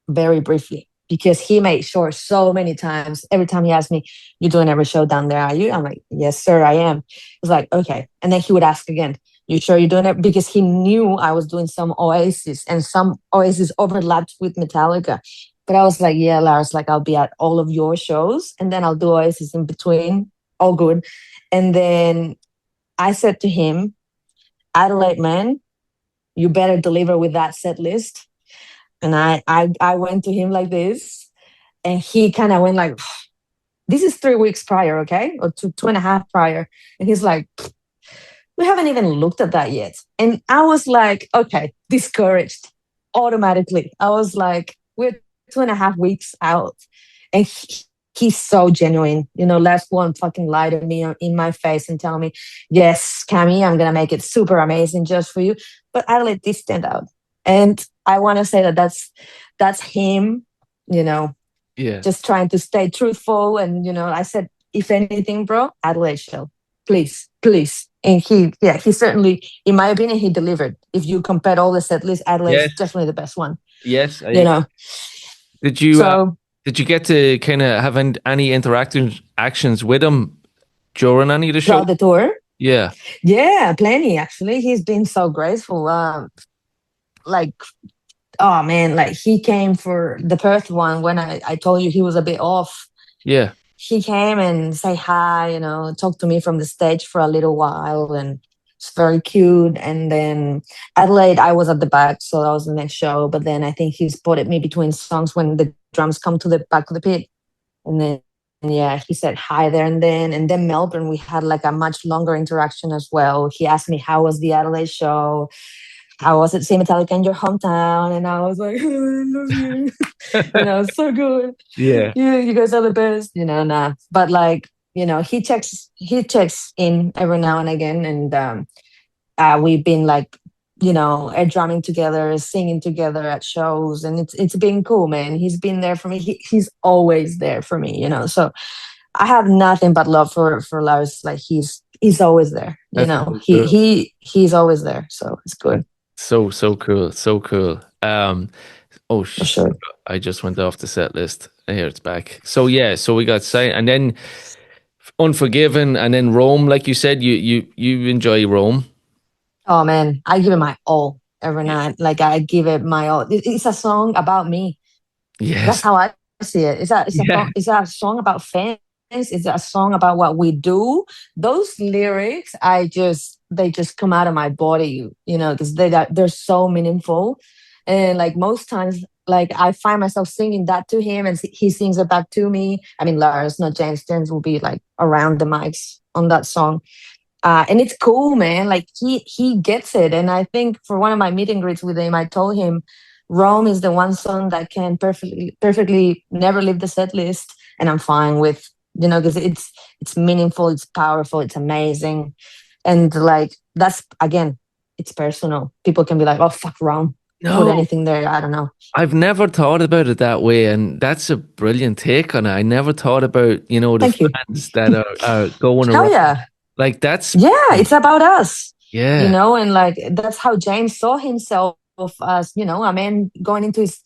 Speaker 2: very briefly because he made sure so many times. Every time he asked me, "You're doing every show down there, are you?" I'm like, "Yes, sir, I am." He's like, "Okay." And then he would ask again, "You sure you're doing it?" Because he knew I was doing some Oasis and some Oasis overlapped with Metallica. But I was like, "Yeah, Lars, like I'll be at all of your shows and then I'll do Oasis in between. All good." And then I said to him, "Adelaide, man, you better deliver with that set list." And I went to him like this, and he kind of went like, "This is 3 weeks prior, okay, or two and a half prior." And he's like, "We haven't even looked at that yet." And I was like, okay, discouraged automatically. I was like, we're 2.5 weeks out, and he's so genuine. Let's one fucking lie to me in my face and tell me, "Yes, Cami, I'm gonna make it super amazing just for you." But I let this stand out, and I want to say that that's him.
Speaker 1: Yeah.
Speaker 2: Just trying to stay truthful. And I said, if anything, bro, Adelaide show, please, please. And he certainly, in my opinion, he delivered. If you compared all the set list, Adelaide is
Speaker 1: Yes.
Speaker 2: definitely the best one.
Speaker 1: Yes.
Speaker 2: You know,
Speaker 1: Did you
Speaker 2: so
Speaker 1: did you get to kind of have any interactive actions with him during any of the show?
Speaker 2: throughout the tour,
Speaker 1: Yeah.
Speaker 2: yeah, plenty actually. He's been so graceful. like, oh man, like he came for the Perth one when I told you he was a bit off.
Speaker 1: Yeah.
Speaker 2: He came and say hi, talk to me from the stage for a little while, and it's very cute. And then Adelaide, I was at the back, so that was the next show. But then I think he spotted me between songs when the drums come to the back of the pit, and then yeah, he said hi there. And then Melbourne, we had like a much longer interaction as well. He asked me how was the Adelaide show, how was it seeing Metallica in your hometown, and I was like, oh, I love you. It's so good.
Speaker 1: Yeah.
Speaker 2: You guys are the best. Nah. But like, he checks in every now and again, and we've been like, air drumming together, singing together at shows, and it's been cool, man. He's been there for me. He's always there for me. So I have nothing but love for Lars. Like he's always there.
Speaker 1: That's so
Speaker 2: He
Speaker 1: cool.
Speaker 2: he's always there. So it's good.
Speaker 1: So cool. So cool. Oh
Speaker 2: For sure.
Speaker 1: I just went off the set list. Here it's back. So yeah, so we got Sight and then Unforgiven and then Rome. Like you said, you enjoy Rome.
Speaker 2: Oh man, I give it my all every night. Like I give it my all. It's a song about me. That's
Speaker 1: Yes.
Speaker 2: how I see it.
Speaker 1: Yeah.
Speaker 2: It's a song about fans. It's a song about what we do. Those lyrics, they just come out of my body, because they're so meaningful. And like most times, like I find myself singing that to him, and he sings it back to me. I mean, Lars, not James. James will be like around the mics on that song. And it's cool, man. Like he gets it. And I think for one of my meet and greets with him, I told him Rome is the one song that can perfectly never leave the set list, and I'm fine with, because it's meaningful, it's powerful, it's amazing, and like that's again, it's personal. People can be like, oh fuck Rome, put
Speaker 1: No,
Speaker 2: anything there. I don't know.
Speaker 1: I've never thought about it that way, and that's a brilliant take on it. I never thought about, the
Speaker 2: Thank you.
Speaker 1: fans that are going
Speaker 2: Hell
Speaker 1: around.
Speaker 2: yeah.
Speaker 1: Like that's
Speaker 2: Yeah, it's about us,
Speaker 1: yeah.
Speaker 2: and like that's how James saw himself as, a man going into his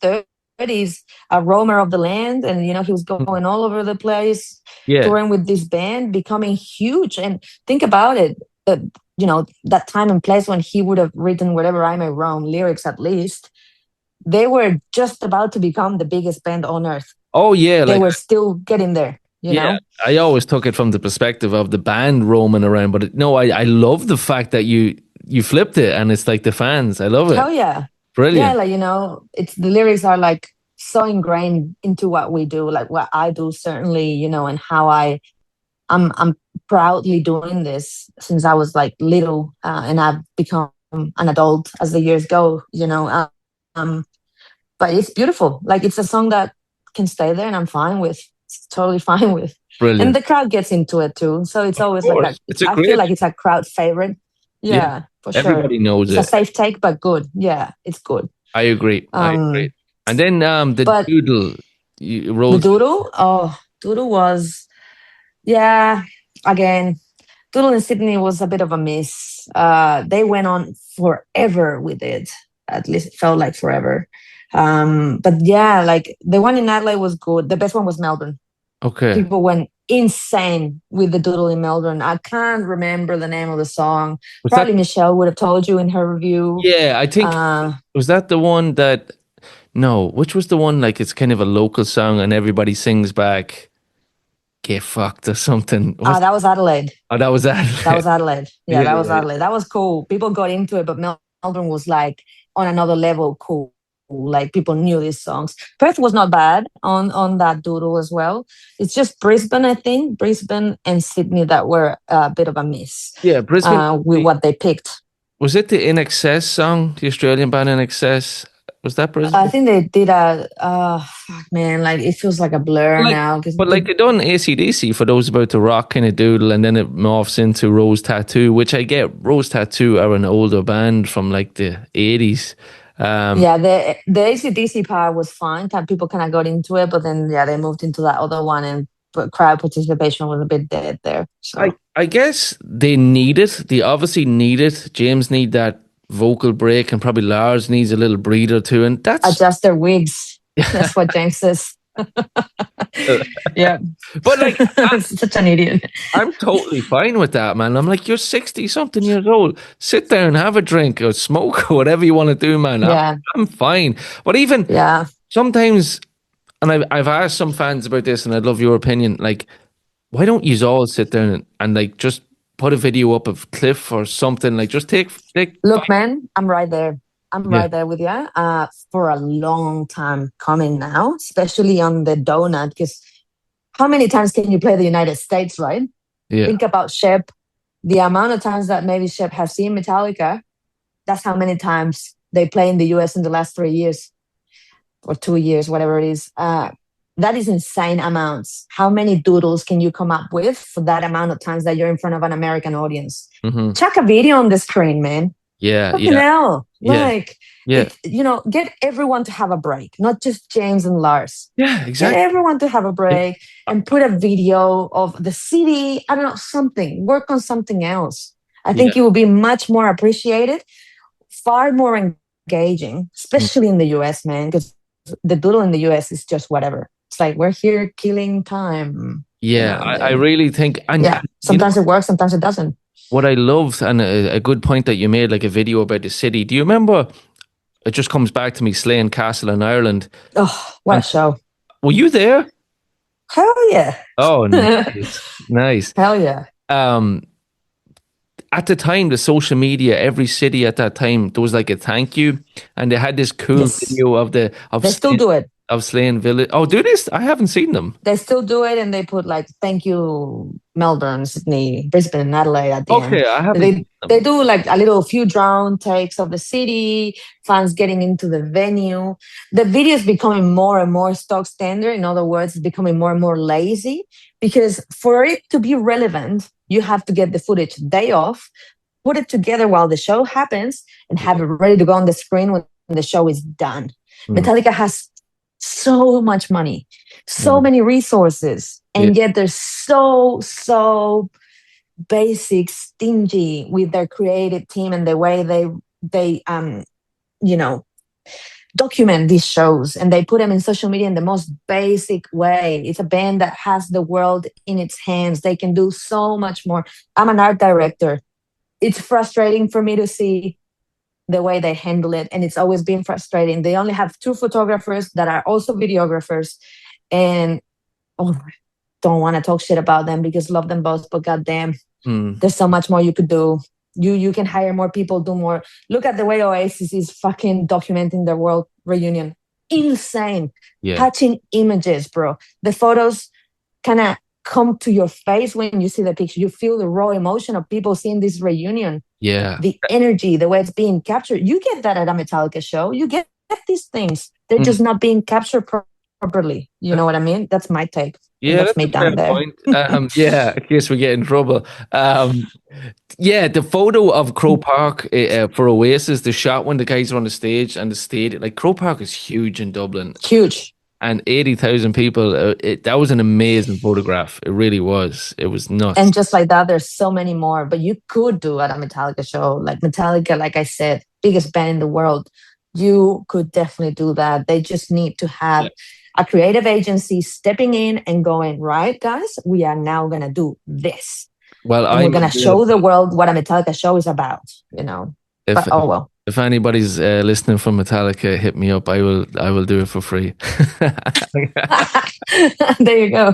Speaker 2: 30s, a roamer of the land. And, he was going all over the place,
Speaker 1: Yeah.
Speaker 2: touring with this band, becoming huge. And think about it, that, that time and place when he would have written whatever I may roam lyrics, at least, they were just about to become the biggest band on earth.
Speaker 1: Oh yeah,
Speaker 2: They
Speaker 1: like
Speaker 2: were still getting there,
Speaker 1: yeah. I always took it from the perspective of the band roaming around, but no, I love the fact that you flipped it and it's like the fans. I love it.
Speaker 2: Hell yeah. Yeah,
Speaker 1: Brilliant.
Speaker 2: like, it's the lyrics are like so ingrained into what we do, like what I do, certainly, and how I'm proudly doing this since I was like little, and I've become an adult as the years go, but it's beautiful. Like it's a song that can stay there and I'm fine with. It's totally fine with. And
Speaker 1: Brilliant.
Speaker 2: the crowd gets into it too. So it's
Speaker 1: Of
Speaker 2: always like
Speaker 1: course. It's a
Speaker 2: I feel
Speaker 1: great
Speaker 2: like it's a crowd favorite.
Speaker 1: yeah.
Speaker 2: Yeah, for sure.
Speaker 1: Everybody knows
Speaker 2: It's a
Speaker 1: it.
Speaker 2: safe take, but good. Yeah, it's good.
Speaker 1: I agree. I agree.
Speaker 2: Um,
Speaker 1: And then the
Speaker 2: but
Speaker 1: doodle you
Speaker 2: the
Speaker 1: wrote
Speaker 2: Doodle was, yeah, again, Doodle in Sydney was a bit of a miss. They went on forever with it. At least it felt like forever. But yeah, like the one in Adelaide was good. The best one was Melbourne.
Speaker 1: okay.
Speaker 2: People went insane with the Doodle in Melbourne. I can't remember the name of the song.
Speaker 1: Was that
Speaker 2: Probably Michelle would have told you in her review.
Speaker 1: yeah, I think
Speaker 2: Uh,
Speaker 1: was that the one that no, which was the one like it's kind of a local song and everybody sings back get fucked or something.
Speaker 2: that was Adelaide.
Speaker 1: Oh, that was that.
Speaker 2: That was Adelaide. Yeah,
Speaker 1: Yeah,
Speaker 2: that was
Speaker 1: yeah.
Speaker 2: Adelaide. That was cool. People got into it, but Melbourne was like on another level cool. Like people knew these songs. Perth was not bad on that doodle as well. It's just Brisbane, I think, Brisbane and Sydney that were a bit of a miss
Speaker 1: Yeah, Brisbane.
Speaker 2: with what they picked.
Speaker 1: Was it the In Excess song, the Australian band In Excess? Was that
Speaker 2: I
Speaker 1: Brisbane?
Speaker 2: think they did a fuck man, like it feels like a blur
Speaker 1: Like,
Speaker 2: now because
Speaker 1: but like they done AC/DC for those about to rock kind of doodle, and then it morphs into Rose Tattoo, which I get. Rose Tattoo are an older band from like the 80s.
Speaker 2: yeah, the AC/DC part was fine. People kind of got into it, but then yeah, they moved into that other one, and but crowd participation was a bit dead there. So
Speaker 1: I guess they need it. They obviously need it. James need that vocal break, and probably Lars needs a little breather too. And that's
Speaker 2: adjust their wigs. That's what James says. Yeah.
Speaker 1: But like,
Speaker 2: Such an idiot.
Speaker 1: I'm totally fine with that, man. I'm like, you're 60 something years old. Sit down, have a drink or smoke or whatever you want to do, man.
Speaker 2: Yeah.
Speaker 1: I'm fine. But even
Speaker 2: Yeah.
Speaker 1: sometimes, and I've asked some fans about this, and I'd love your opinion. Like, why don't you all sit down and like just put a video up of Cliff or something? Like, just take
Speaker 2: Look, man, I'm right there. I'm
Speaker 1: yeah,
Speaker 2: right there with you. For a long time coming now, especially on the donut, because how many times can you play the United States, right?
Speaker 1: yeah,
Speaker 2: Think about Shep. The amount of times that maybe Shep has seen Metallica, that's how many times they play in the US in the last 3 years or 2 years, whatever it is. That is insane amounts. How many doodles can you come up with for that amount of times that you're in front of an American audience?
Speaker 1: mm-hmm.
Speaker 2: Chuck a video on the screen, man.
Speaker 1: Yeah,
Speaker 2: Fucking
Speaker 1: yeah,
Speaker 2: hell.
Speaker 1: yeah,
Speaker 2: Like,
Speaker 1: yeah,
Speaker 2: get everyone to have a break, not just James and Lars.
Speaker 1: yeah,
Speaker 2: Get
Speaker 1: exactly.
Speaker 2: everyone to have a break and put a video of the city. I don't know, something. Work on something else. I
Speaker 1: Yeah.
Speaker 2: think it will be much more appreciated, far more engaging,
Speaker 1: Mm.
Speaker 2: especially in the US, man, because the doodle in the US is just whatever. It's like we're here killing time.
Speaker 1: Yeah, I really think, and
Speaker 2: Yeah,
Speaker 1: you know
Speaker 2: sometimes it works, sometimes it doesn't.
Speaker 1: what I loved, and a good point that you made, like a video about the city. Do you remember? It just comes back to me, Slane Castle in Ireland.
Speaker 2: Oh, what a
Speaker 1: And
Speaker 2: show.
Speaker 1: were you there?
Speaker 2: Hell yeah.
Speaker 1: Oh, nice, nice.
Speaker 2: Hell yeah.
Speaker 1: Um, at the time, the social media, every city at that time, there was like a thank you, and they had this cool
Speaker 2: Yes.
Speaker 1: video of
Speaker 2: They still do it.
Speaker 1: Slane Village. Oh, do this? I haven't seen them.
Speaker 2: They still do it, and they put like thank you Melbourne, Sydney, Brisbane, and Adelaide at the end.
Speaker 1: Okay, I haven't
Speaker 2: They
Speaker 1: seen them.
Speaker 2: they do like a little few drone takes of the city, fans getting into the venue. The video is becoming more and more stock standard. In other words, it's becoming more and more lazy because for it to be relevant, you have to get the footage day off, put it together while the show happens, and have it ready to go on the screen when the show is done.
Speaker 1: Mm,
Speaker 2: Metallica has so much money, so
Speaker 1: mm,
Speaker 2: many resources,
Speaker 1: yeah,
Speaker 2: and yet they're so basic, stingy with their creative team and the way they you know document these shows, and they put them in social media in the most basic way. It's a band that has the world in its hands. They can do so much more. I'm an art director. It's frustrating for me to see the way they handle it, and it's always been frustrating. They only have two photographers that are also videographers, and oh, don't want to talk shit about them because love them both, but goddamn,
Speaker 1: mm,
Speaker 2: there's so much more you could do. You can hire more people, do more. Look at the way Oasis is fucking documenting their world reunion. Insane.
Speaker 1: yeah,
Speaker 2: Touching images, bro. The photos kind of come to your face when you see the picture. You feel the raw emotion of people seeing this reunion,
Speaker 1: yeah.
Speaker 2: the energy, the way it's being captured. You get that at a Metallica show. You get these things. They're
Speaker 1: Mm.
Speaker 2: just not being captured properly. You know what I mean? That's my take. And
Speaker 1: Yeah,
Speaker 2: that's
Speaker 1: that's
Speaker 2: me
Speaker 1: a fair
Speaker 2: down there.
Speaker 1: point. Yeah, in case we get in trouble. Yeah, the photo of Crow Park for Oasis, the shot when the guys are on the stage and the stadium, like Crow Park is huge in Dublin,
Speaker 2: Huge.
Speaker 1: and 80,000 people. That was an amazing photograph. It really was. It was nuts.
Speaker 2: And just like that, there's so many more. But you could do at a Metallica show. Like Metallica, like I said, biggest band in the world. You could definitely do that. They just need to have a creative agency stepping in and going, right, guys, we are now going to do this.
Speaker 1: Well,
Speaker 2: And we're
Speaker 1: I'm
Speaker 2: going to show the world what a Metallica show is about,
Speaker 1: if
Speaker 2: But oh well.
Speaker 1: if anybody's listening from Metallica, hit me up. I will do it for free.
Speaker 2: There you go.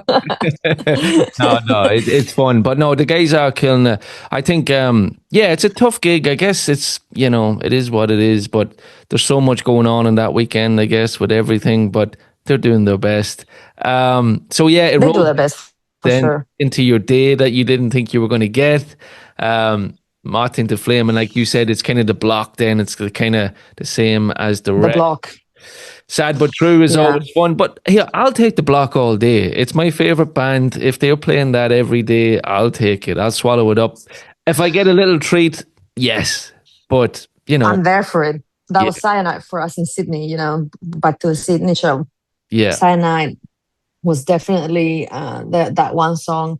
Speaker 1: No, it's fun. But no, the guys are killing it. I think, yeah, it's a tough gig. I guess it's, it is what it is. But there's so much going on in that weekend, I guess, with everything. But they're doing their best. So yeah, it
Speaker 2: They
Speaker 1: rolls
Speaker 2: do their best, for
Speaker 1: then
Speaker 2: sure.
Speaker 1: into your day that you didn't think you were going to get. Moth into Flame. And like you said, it's kind of the block then. It's kind of the same as the
Speaker 2: The
Speaker 1: rest.
Speaker 2: block.
Speaker 1: Sad but true is
Speaker 2: Yeah.
Speaker 1: always fun. But here, I'll take the block all day. It's my favorite band. If they're playing that every day, I'll take it. I'll swallow it up. If I get a little treat, yes. But,
Speaker 2: I'm there for it. That
Speaker 1: Yeah.
Speaker 2: was Cyanide for us in Sydney, back to the Sydney show.
Speaker 1: yeah.
Speaker 2: Cyanide was definitely that one song.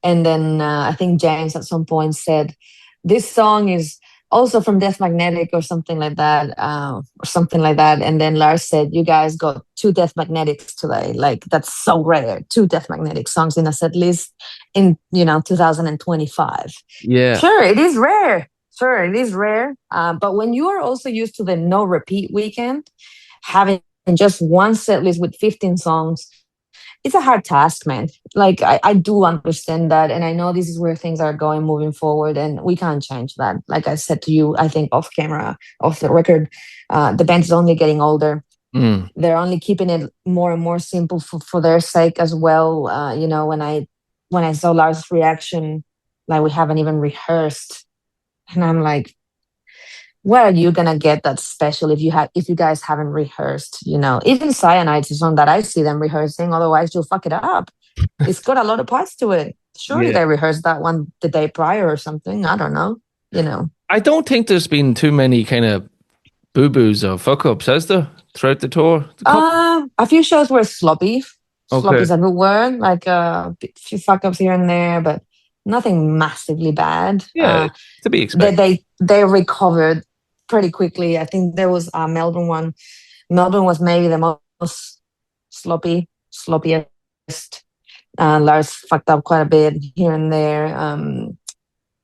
Speaker 2: And then I think James at some point said, this song is also from Death Magnetic or something like that, And then Lars said, "You guys got two Death Magnetics today. Like that's so rare. Two Death Magnetic songs in a set list in 2025.
Speaker 1: Yeah.
Speaker 2: Sure, it is rare. Sure, it is rare. But when you are also used to the no repeat weekend, having just one set list with 15 songs, it's a hard task, man. Like I do understand that, and I know this is where things are going moving forward, and we can't change that. Like I said to you, I think off camera, off the record, the band is only getting older. They're only keeping it more and more simple for their sake as well. When I saw Lars' reaction, like we haven't even rehearsed, and I'm like, where are you gonna get that special if you guys haven't rehearsed? Even Cyanide is a song that I see them rehearsing, otherwise you'll fuck it up. It's got a lot of parts to it. Surely they rehearsed that one the day prior or something. I don't know.
Speaker 1: I don't think there's been too many kind of boo-boos or fuck-ups, has there, throughout the tour?
Speaker 2: A few shows were sloppy. Sloppy
Speaker 1: Okay.
Speaker 2: is a good word. Like a few fuck-ups here and there, but nothing massively bad.
Speaker 1: Yeah, to be expected.
Speaker 2: They recovered pretty quickly. I think there was a Melbourne one. Melbourne was maybe the most sloppiest. Lars fucked up quite a bit here and there.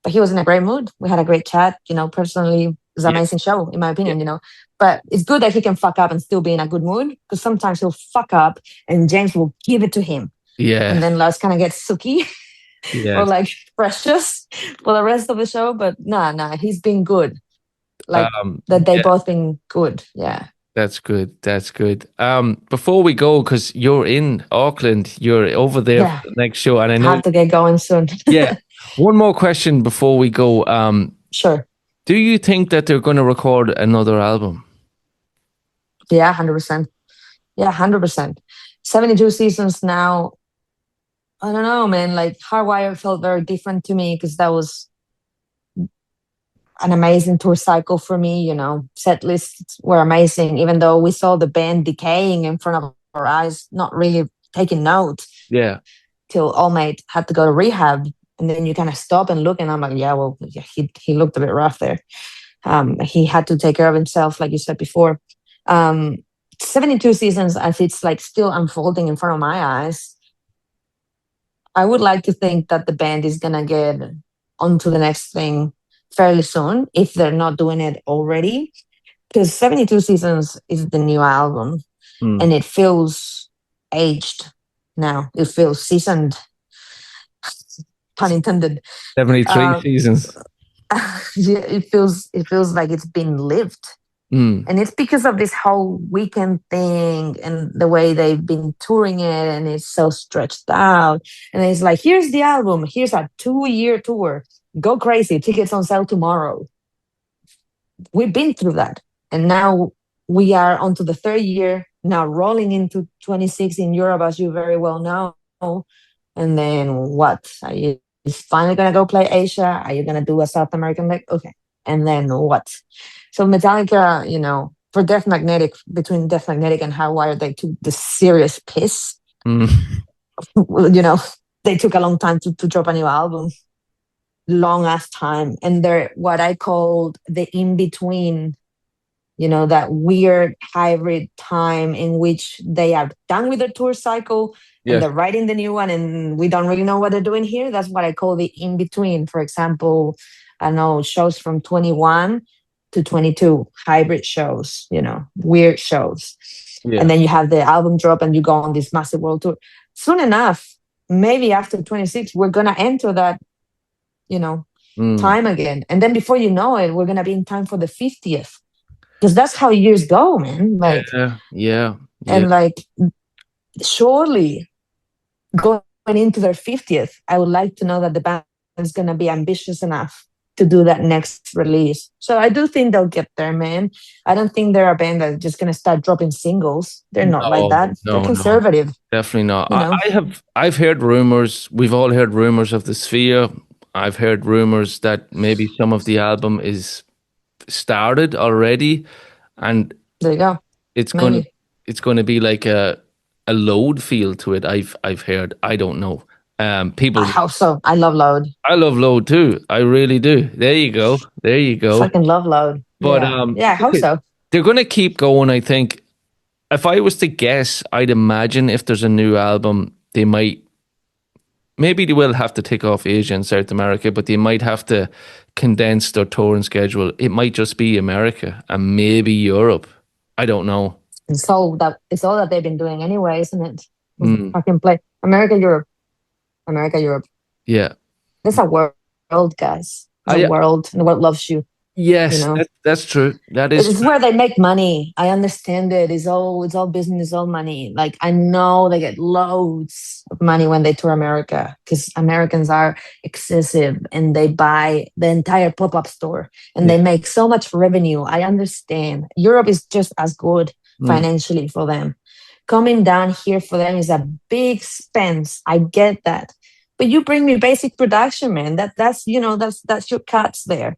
Speaker 2: But he was in a great mood. We had a great chat. Personally, it was an amazing show, in my opinion, But it's good that he can fuck up and still be in a good mood, because sometimes he'll fuck up and James will give it to him.
Speaker 1: Yeah.
Speaker 2: And then Lars kind of gets sucky or like precious for the rest of the show. But nah, he's been good. Like that they both been good. Yeah.
Speaker 1: That's good. Before we go, because you're in Auckland, you're over there for the next show, and I know
Speaker 2: have to get going soon.
Speaker 1: Yeah. One more question before we go.
Speaker 2: Sure.
Speaker 1: Do you think that they're going to record another album?
Speaker 2: Yeah, 100%. Yeah, 100%. 72 Seasons now. I don't know, man. Like Hardwire felt very different to me because that was an amazing tour cycle for me. Set lists were amazing, even though we saw the band decaying in front of our eyes, not really taking note.
Speaker 1: Yeah.
Speaker 2: Till All Mate had to go to rehab, and then you kind of stop and look, and I'm like, he looked a bit rough there. He had to take care of himself, like you said before. 72 Seasons, as it's like still unfolding in front of my eyes, I would like to think that the band is gonna get onto the next thing fairly soon, if they're not doing it already, because 72 Seasons is the new album, and it feels aged now. It feels seasoned, pun intended.
Speaker 1: 73 seasons.
Speaker 2: Yeah, it feels like it's been lived. And it's because of this whole weekend thing and the way they've been touring it, and it's so stretched out. And it's like, here's the album, here's a 2-year tour. Go crazy, tickets on sale tomorrow. We've been through that. And now we are onto the 3rd year, now rolling into 26 in Europe, as you very well know. And then what? Are you finally going to go play Asia? Are you going to do a South American leg? Okay. And then what? So Metallica, for Death Magnetic, between Death Magnetic and Hardwire, they took the serious piss. They took a long time to drop a new album. Long ass time. And they're what I called the in-between, that weird hybrid time in which they are done with the tour cycle and they're writing the new one, and we don't really know what they're doing here. That's what I call the in-between. For example, I know shows from 21 to 22, hybrid shows, weird shows. Yeah. And then you have the album drop and you go on this massive world tour. Soon enough, maybe after 26, we're going to enter that, time again. And then before you know it, we're going to be in time for the 50th. Because that's how years go, man. Like,
Speaker 1: yeah.
Speaker 2: And like, surely going into their 50th, I would like to know that the band is going to be ambitious enough to do that next release. So I do think they'll get there, man. I don't think they're a band that's just going to start dropping singles. They're not like that. They're conservative.
Speaker 1: Definitely not. I've heard rumors. We've all heard rumors of the Sphere. I've heard rumors that maybe some of the album is started already, and
Speaker 2: there you go.
Speaker 1: It's going to be like a load feel to it. I've heard. I don't know. People,
Speaker 2: I hope so. I love Load.
Speaker 1: I love Load too. I really do. There you go. There you go.
Speaker 2: Fucking love Load.
Speaker 1: But
Speaker 2: Yeah, I hope so.
Speaker 1: they're going to keep going. I think. If I was to guess, I'd imagine if there's a new album, they might. Maybe they will have to take off Asia and South America, but they might have to condense their touring schedule. It might just be America and maybe Europe. I don't know.
Speaker 2: It's all that they've been doing anyway, isn't it? Fucking play America, Europe, America, Europe.
Speaker 1: Yeah,
Speaker 2: There's a world, guys. There's a world, and the world loves you.
Speaker 1: Yes,
Speaker 2: you know?
Speaker 1: that's true. That is.
Speaker 2: It's where they make money. I understand it. It's all business, it's all money. Like, I know they get loads of money when they tour America because Americans are excessive and they buy the entire pop-up store and they make so much revenue. I understand. Europe is just as good financially for them. Coming down here for them is a big expense. I get that. But you bring me basic production, man. That's your cuts there.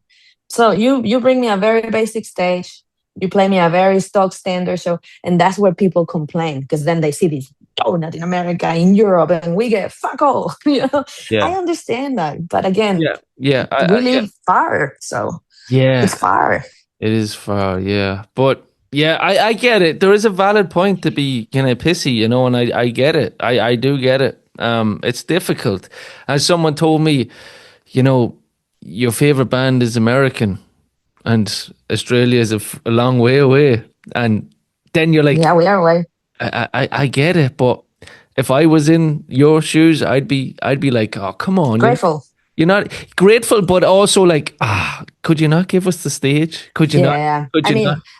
Speaker 2: So you bring me a very basic stage, you play me a very stock standard show, and that's where people complain because then they see this donut in America, in Europe, and we get fuck all. I understand that, but again, we live far, so it's far.
Speaker 1: It is far, yeah. But yeah, I get it. There is a valid point to be kind of pissy, and I get it. I do get it. It's difficult. As someone told me, your favorite band is American and Australia is a long way away. And then you're like,
Speaker 2: yeah, we are away.
Speaker 1: I get it. But if I was in your shoes, I'd be like, oh, come on.
Speaker 2: Grateful.
Speaker 1: You're not grateful, but also like, could you not give us the stage? Could you not?
Speaker 2: Yeah.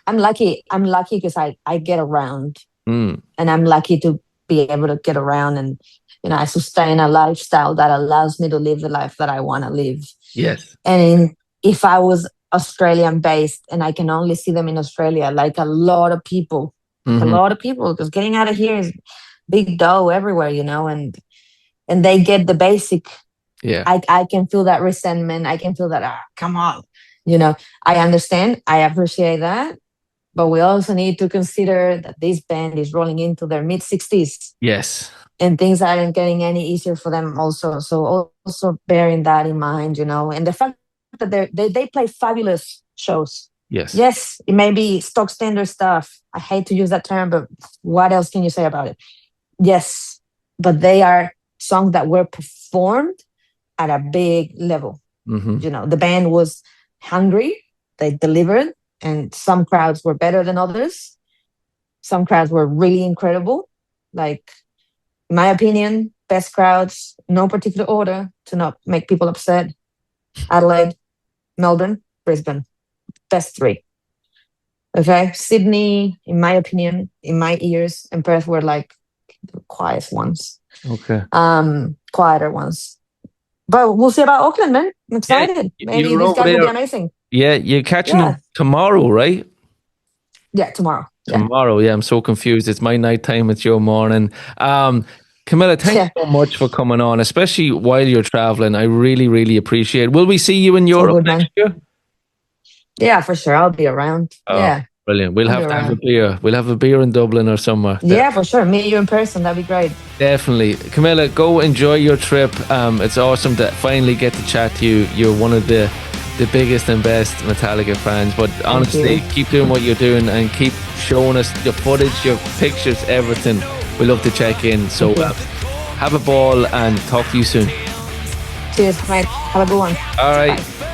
Speaker 2: I'm lucky. I'm lucky because I get around and I'm lucky to be able to get around and, I sustain a lifestyle that allows me to live the life that I want to live.
Speaker 1: Yes.
Speaker 2: And if I was Australian based and I can only see them in Australia, like a lot of people, because getting out of here is big dough everywhere, and they get the basic.
Speaker 1: Yeah.
Speaker 2: I can feel that resentment. I can feel that, come on. I understand. I appreciate that. But we also need to consider that this band is rolling into their mid-60s.
Speaker 1: Yes.
Speaker 2: And things aren't getting any easier for them also. So also bearing that in mind, and the fact that they play fabulous shows.
Speaker 1: Yes.
Speaker 2: Yes, it may be stock standard stuff. I hate to use that term, but what else can you say about it? Yes, but they are songs that were performed at a big level.
Speaker 1: Mm-hmm.
Speaker 2: The band was hungry. They delivered, and some crowds were better than others. Some crowds were really incredible. Like, in my opinion, best crowds, no particular order to not make people upset. Adelaide, Melbourne, Brisbane. Best three. Okay? Sydney, in my opinion, in my ears, and Perth were like the quiet ones.
Speaker 1: Okay.
Speaker 2: Quieter ones. But we'll see about Auckland, man. I'm excited. Maybe these guys will be amazing.
Speaker 1: Yeah, you're catching them tomorrow, right?
Speaker 2: Yeah, tomorrow.
Speaker 1: Tomorrow, I'm so confused. It's my nighttime, it's your morning. Camila, thanks so much for coming on, especially while you're traveling. I really, really appreciate it. Will we see you in Europe next year?
Speaker 2: Yeah, for sure. I'll be around. Yeah.
Speaker 1: Brilliant. We'll have to have a beer. We'll have a beer in Dublin or somewhere.
Speaker 2: Yeah, for sure. Meet you in person. That'd be great.
Speaker 1: Definitely. Camila, go enjoy your trip. It's awesome to finally get to chat to you. You're one of the biggest and best Metallica fans. But honestly, keep doing what you're doing and keep showing us your footage, your pictures, everything. We love to check in. So have a ball and talk to you soon.
Speaker 2: Cheers, mate. Have a good one.
Speaker 1: All right.
Speaker 2: Bye.